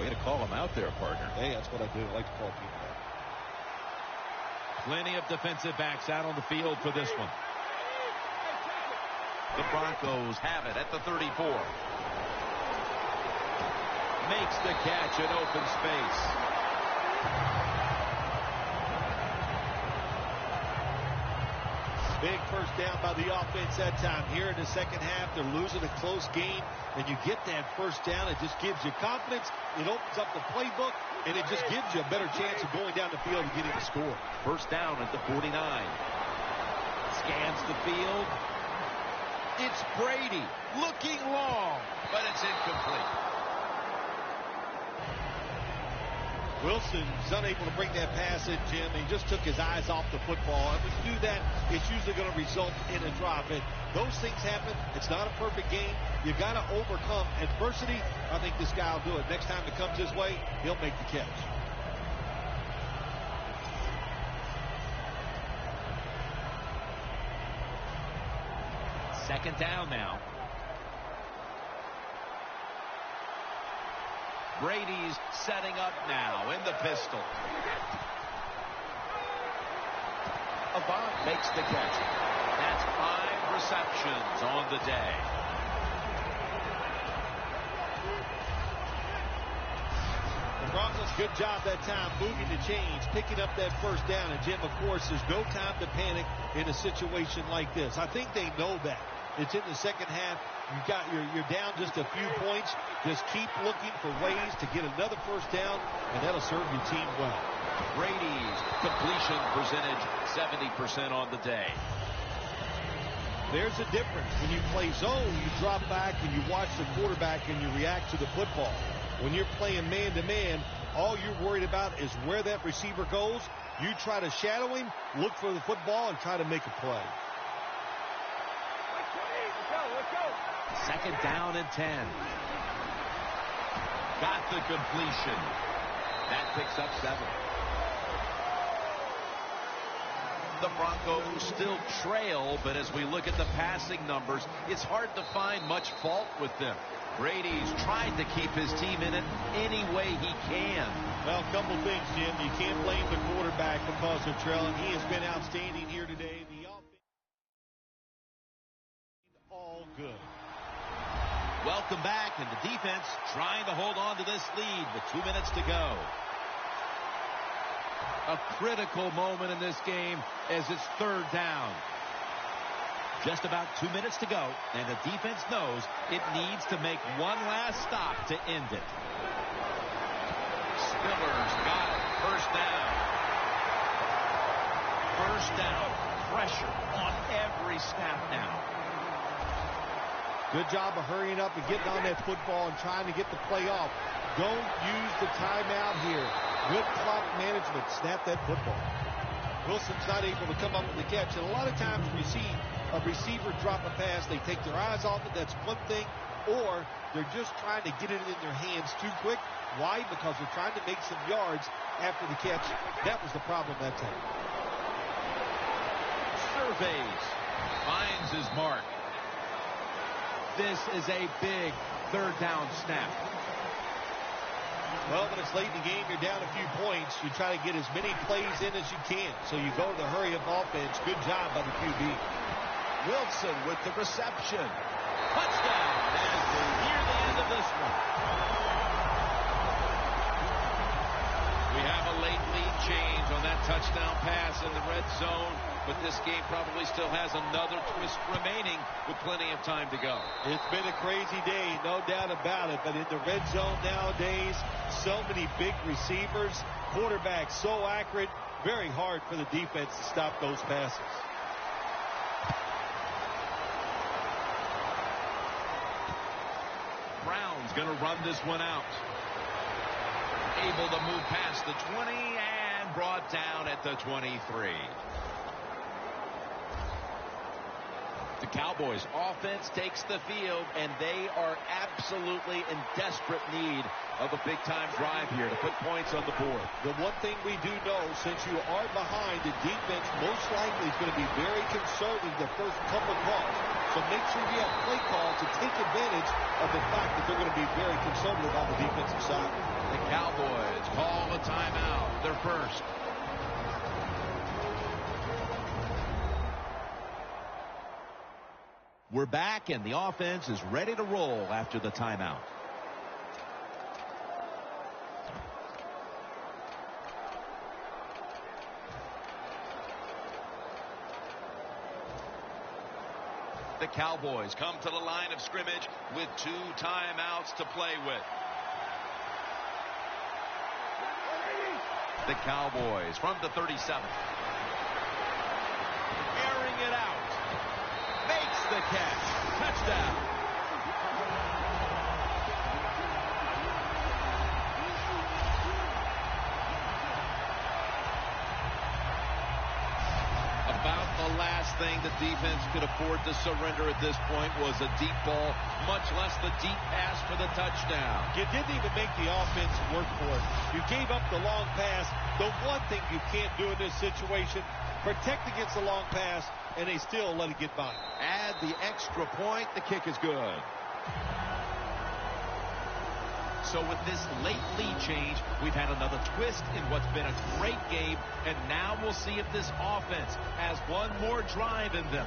Way to call them out there, partner. Hey, that's what I do. I like to call people out. Plenty of defensive backs out on the field for this one. The Broncos have it at the 34. Makes the catch in open space. Big first down by the offense that time. Here in the second half, they're losing a close game, and you get that first down. It just gives you confidence. It opens up the playbook, and it just gives you a better chance of going down the field and getting a score. First down at the 49. Scans the field. It's Brady looking long, but it's incomplete. Wilson's unable to bring that pass in, Jim. He just took his eyes off the football. And when you do that, it's usually going to result in a drop. And those things happen. It's not a perfect game. You got to overcome adversity. I think this guy will do it. Next time it comes his way, he'll make the catch. Second down now. Brady's setting up now in the pistol. Avant makes the catch. That's 5 receptions on the day. The Broncos, good job that time moving the chains, picking up that first down. And, Jim, of course, there's no time to panic in a situation like this. I think they know that. It's in the second half. You're down just a few points. Just keep looking for ways to get another first down, and that'll serve your team well. Brady's completion percentage 70% on the day. There's a difference. When you play zone, you drop back and you watch the quarterback and you react to the football. When you're playing man-to-man, all you're worried about is where that receiver goes. You try to shadow him, look for the football, and try to make a play. Second down and 10. Got the completion. That picks up 7. The Broncos still trail, but as we look at the passing numbers, it's hard to find much fault with them. Brady's tried to keep his team in it any way he can. Well, a couple things, Jim. You can't blame the quarterback because they're trailing. He has been outstanding here today. The offense, all good. Welcome back, and the defense trying to hold on to this lead with 2 minutes to go. A critical moment in this game as it's third down. Just about 2 minutes to go, and the defense knows it needs to make one last stop to end it. Spiller's got it. First down. First down. Pressure on every snap now. Good job of hurrying up and getting on that football and trying to get the play off. Don't use the timeout here. Good clock management. Snap that football. Wilson's not able to come up with the catch. And a lot of times when you see a receiver drop a pass, they take their eyes off it. That's one thing. Or they're just trying to get it in their hands too quick. Why? Because they're trying to make some yards after the catch. That was the problem that time. Surveys. Finds his mark. This is a big third down snap. Well, when it's late in the game, you're down a few points. You try to get as many plays in as you can. So you go to the hurry-up offense. Good job by the QB. Wilson with the reception. Touchdown as we near the end of this one. We have a late lead change on that touchdown pass in the red zone, but this game probably still has another twist remaining with plenty of time to go. It's been a crazy day, no doubt about it, but in the red zone nowadays, so many big receivers, quarterbacks so accurate, very hard for the defense to stop those passes. Brown's going to run this one out. Able to move past the 20 and brought down at the 23. The Cowboys offense takes the field, and they are absolutely in desperate need of a big-time drive here to put points on the board. The one thing we do know, since you are behind, the defense most likely is going to be very conservative the first couple calls. So make sure you have play calls to take advantage of the fact that they're going to be very conservative on the defensive side. The Cowboys call a timeout, their first. We're back, and the offense is ready to roll after the timeout. The Cowboys come to the line of scrimmage with 2 timeouts to play with. The Cowboys from the 37. Airing it out. Makes the catch. Touchdown. About the last thing the defense could afford to surrender at this point was a deep ball, much less the deep pass for the touchdown. You didn't even make the offense work for it. You gave up the long pass. The one thing you can't do in this situation, protect against the long pass, and they still let it get by. Add the extra point, the kick is good. So with this late lead change, we've had another twist in what's been a great game, and now we'll see if this offense has one more drive in them.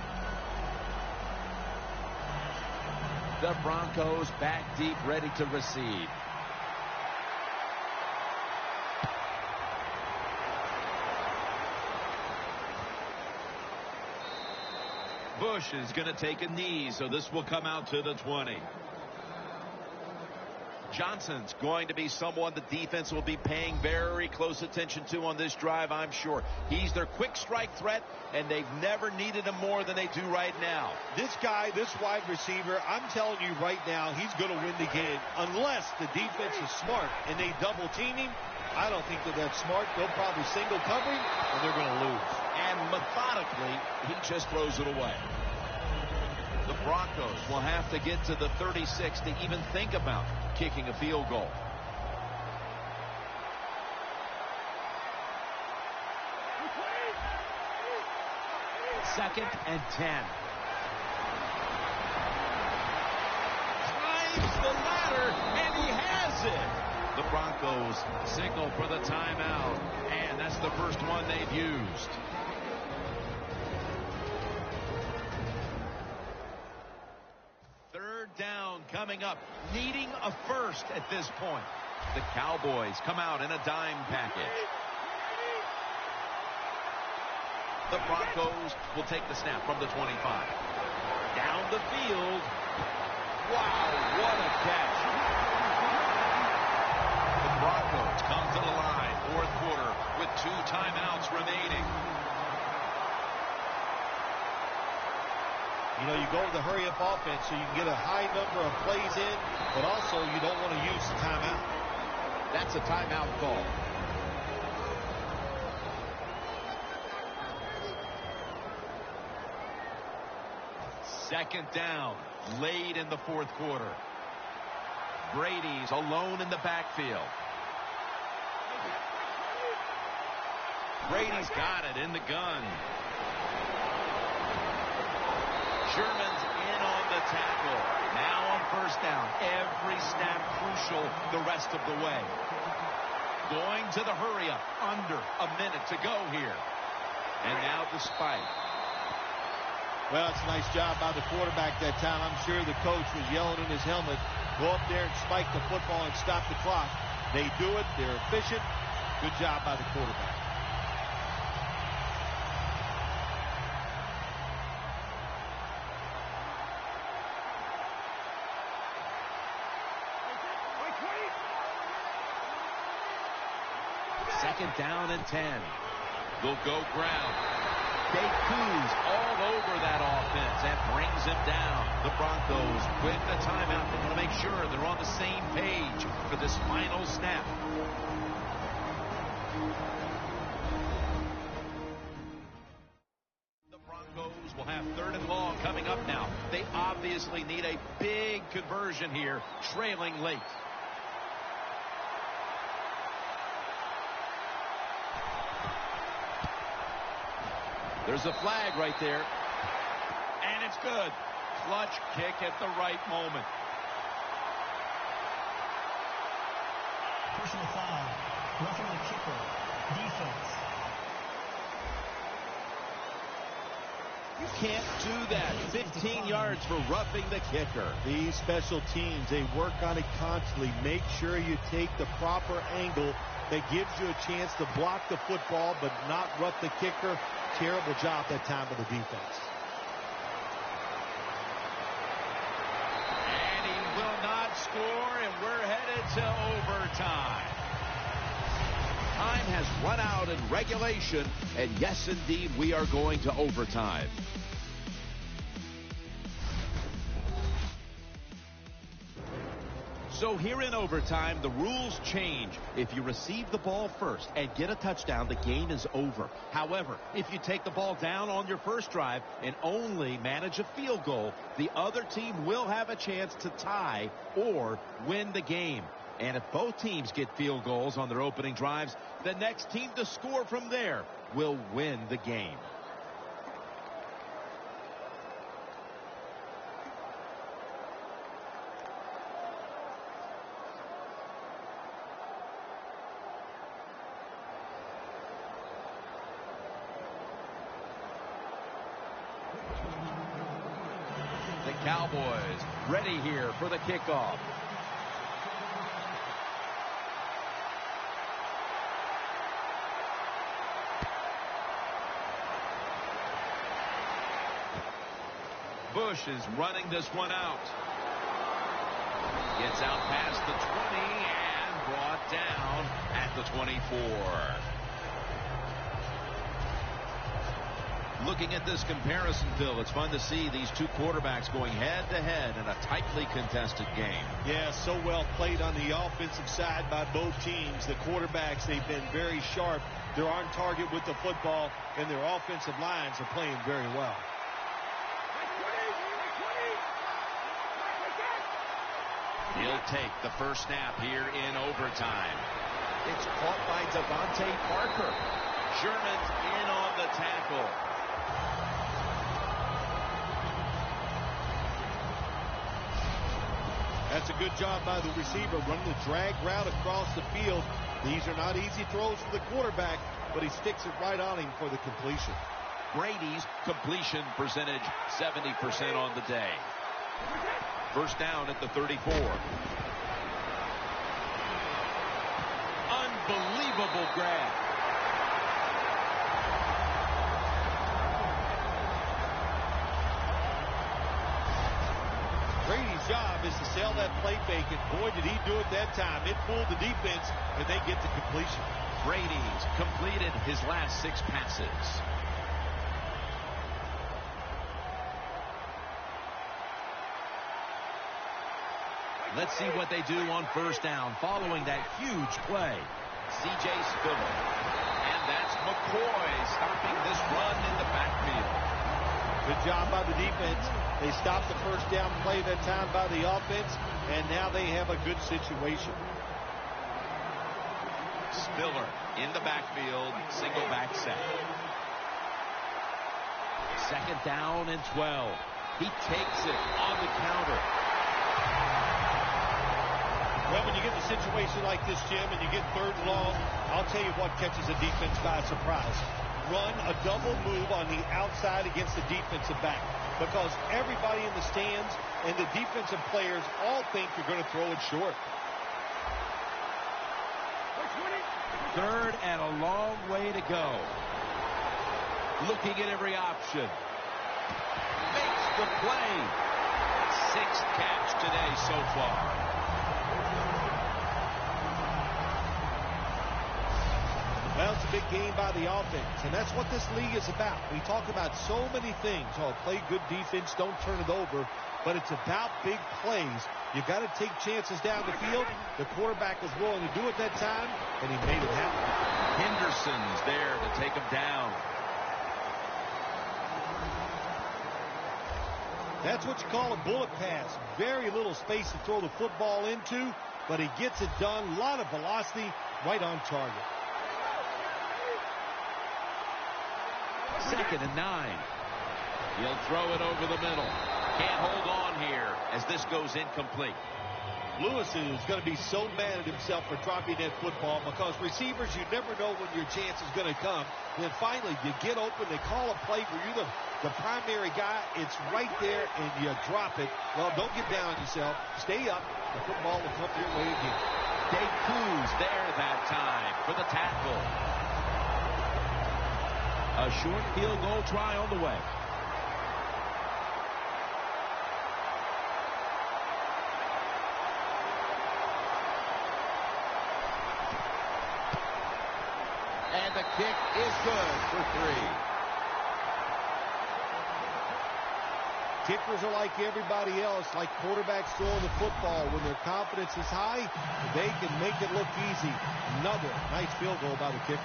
The Broncos back deep, ready to receive. Bush is going to take a knee, so this will come out to the 20. Johnson's going to be someone the defense will be paying very close attention to on this drive, I'm sure. He's their quick strike threat, and they've never needed him more than they do right now. This guy, this wide receiver, I'm telling you right now, he's going to win the game. Unless the defense is smart and they double team him, I don't think that that's smart. They'll probably single cover him, and they're going to lose. And methodically, he just throws it away. The Broncos will have to get to the 36 to even think about kicking a field goal. Second and 10. Climbs the ladder, and he has it. The Broncos signal for the timeout, and that's the first one they've used. Down coming up, needing a first at this point. The Cowboys come out in a dime package. The Broncos will take the snap from the 25. Down the field. Wow, what a catch. The Broncos come to the line, fourth quarter, with 2 timeouts remaining. You know, you go with the hurry-up offense so you can get a high number of plays in, but also you don't want to use the timeout. That's a timeout call. Second down, late in the fourth quarter. Brady's alone in the backfield. Brady's got it in the gun. Sherman's in on the tackle. Now on first down. Every snap crucial the rest of the way. Going to the hurry-up. Under a minute to go here. And now the spike. Well, it's a nice job by the quarterback that time. I'm sure the coach was yelling in his helmet, go up there and spike the football and stop the clock. They do it. They're efficient. Good job by the quarterback. Second down and 10. They'll go ground. They cruise all over that offense and brings him down. The Broncos win the timeout. They want to make sure they're on the same page for this final snap. The Broncos will have 3rd and long coming up now. They obviously need a big conversion here, trailing late. There's a flag right there. And it's good. Clutch kick at the right moment. Personal foul. Roughing the kicker. Defense. You can't do that. 15 yards for roughing the kicker. These special teams, they work on it constantly. Make sure you take the proper angle that gives you a chance to block the football but not rough the kicker. Terrible job that time by the defense. And he will not score, and we're headed to overtime. Time has run out in regulation, and yes, indeed, we are going to overtime. So here in overtime, the rules change. If you receive the ball first and get a touchdown, the game is over. However, if you take the ball down on your first drive and only manage a field goal, the other team will have a chance to tie or win the game. And if both teams get field goals on their opening drives, the next team to score from there will win the game. The Cowboys ready here for the kickoff. Bush is running this one out. Gets out past the 20 and brought down at the 24. Looking at this comparison, Phil, it's fun to see these two quarterbacks going head-to-head in a tightly contested game. Yeah, so well played on the offensive side by both teams. The quarterbacks, they've been very sharp. They're on target with the football, and their offensive lines are playing very well. He'll take the first snap here in overtime. It's caught by Devontae Parker. Sherman's in on the tackle. That's a good job by the receiver, running the drag route across the field. These are not easy throws for the quarterback, but he sticks it right on him for the completion. Brady's completion percentage 70% on the day. First down at the 34. Unbelievable grab. Brady's job is to sell that play fake, and boy, did he do it that time. It fooled the defense, and they get the completion. Brady's completed his last 6 passes. Let's see what they do on first down following that huge play. C.J. Spiller. And that's McCoy stopping this run in the backfield. Good job by the defense. They stopped the first down play that time by the offense, and now they have a good situation. Spiller in the backfield, single back set. Second down and 12. He takes it on the counter. Well, when you get a situation like this, Jim, and you get third and long, I'll tell you what catches a defense by surprise. Run a double move on the outside against the defensive back. because everybody in the stands and the defensive players all think you're going to throw it short. Third and a long way to go. Looking at every option. Makes the play. Sixth catch today so far. Well, it's a big game by the offense, and that's what this league is about. We talk about so many things. Oh, play good defense, don't turn it over. But it's about big plays. You've got to take chances down the field. The quarterback was willing to do it that time, and he made it happen. Henderson's there to take him down. That's what you call a bullet pass. Very little space to throw the football into, but he gets it done. A lot of velocity, right on target. 2nd and 9. He'll throw it over the middle. Can't hold on here as this goes incomplete. Lewis is going to be so mad at himself for dropping that football because receivers, you never know when your chance is going to come. And then finally, you get open, they call a play where you're the primary guy. It's right there, and you drop it. Well, don't get down on yourself. Stay up. The football will come your way again. Decouz there that time for the tackle. A short field goal try on the way. And the kick is good for 3. Kickers are like everybody else, like quarterbacks throwing the football. When their confidence is high, they can make it look easy. Another nice field goal by the kicker.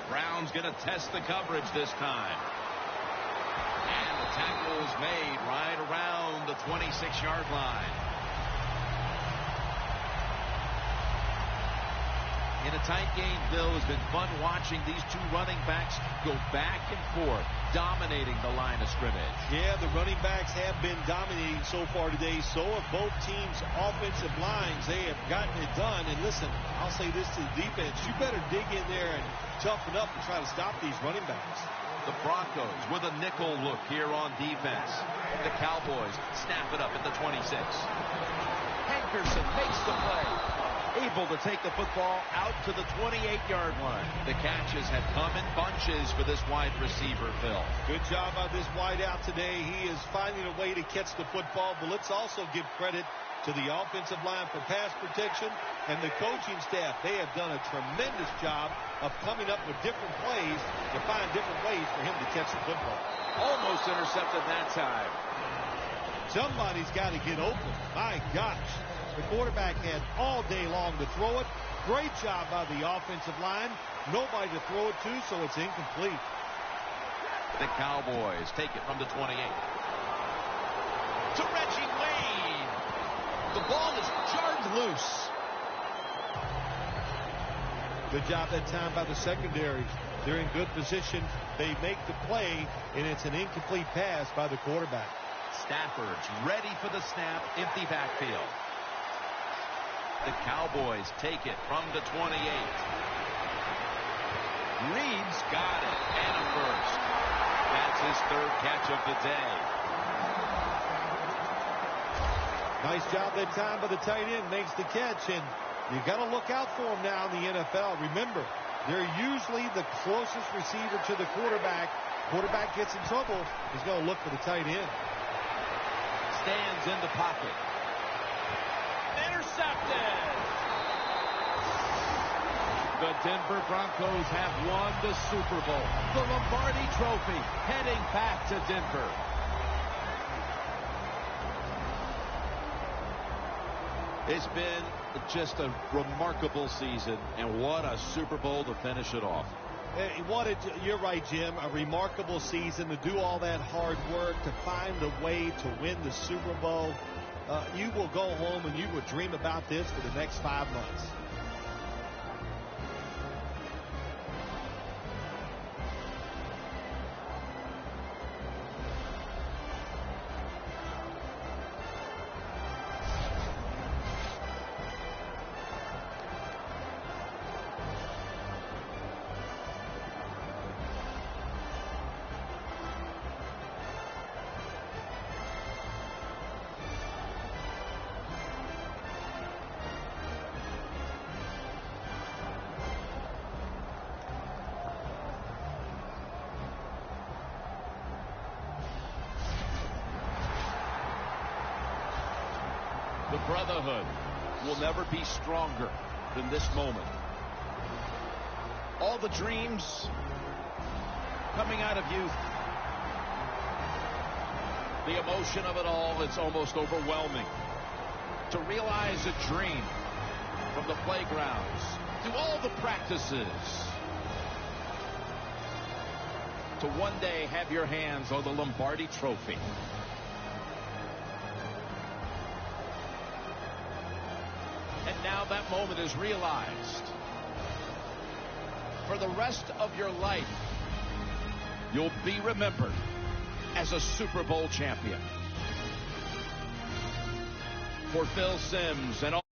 Brown's going to test the coverage this time. And the tackle is made right around the 26-yard line. In a tight game, Bill, has been fun watching these two running backs go back and forth, dominating the line of scrimmage. Yeah, the running backs have been dominating so far today. So have both teams' offensive lines. They have gotten it done. And listen, I'll say this to the defense. You better dig in there and toughen up and try to stop these running backs. The Broncos with a nickel look here on defense. The Cowboys snap it up at the 26. Henderson makes the play. Able to take the football out to the 28-yard line. The catches have come in bunches for this wide receiver, Phil. Good job by this wide out today. He is finding a way to catch the football, but let's also give credit to the offensive line for pass protection and the coaching staff. They have done a tremendous job of coming up with different plays to find different ways for him to catch the football. Almost intercepted that time. Somebody's got to get open. My gosh. The quarterback had all day long to throw it. Great job by the offensive line. Nobody to throw it to, so it's incomplete. The Cowboys take it from the 28. To Reggie Wayne. The ball is jarred loose. Good job that time by the secondary. They're in good position. They make the play, and it's an incomplete pass by the quarterback. Stafford's ready for the snap. Empty backfield. The Cowboys take it from the 28. Reed's got it. And a first. That's his 3rd catch of the day. Nice job that time by the tight end. Makes the catch. And you got to look out for him now in the NFL. Remember, they're usually the closest receiver to the quarterback. Quarterback gets in trouble, he's going to look for the tight end. Stands in the pocket. Intercepted. The Denver Broncos have won the Super Bowl. The Lombardi Trophy heading back to Denver. It's been just a remarkable season, and what a Super Bowl to finish it off. You're right, Jim. A remarkable season to do all that hard work, to find a way to win the Super Bowl. You will go home and you will dream about this for the next 5 months. brotherhood will never be stronger than this moment. All the dreams coming out of youth. The emotion of it all, it's almost overwhelming. To realize a dream from the playgrounds, through all the practices, to one day have your hands on the Lombardi Trophy. And now that moment is realized. For the rest of your life, you'll be remembered as a Super Bowl champion. For Phil Simms and all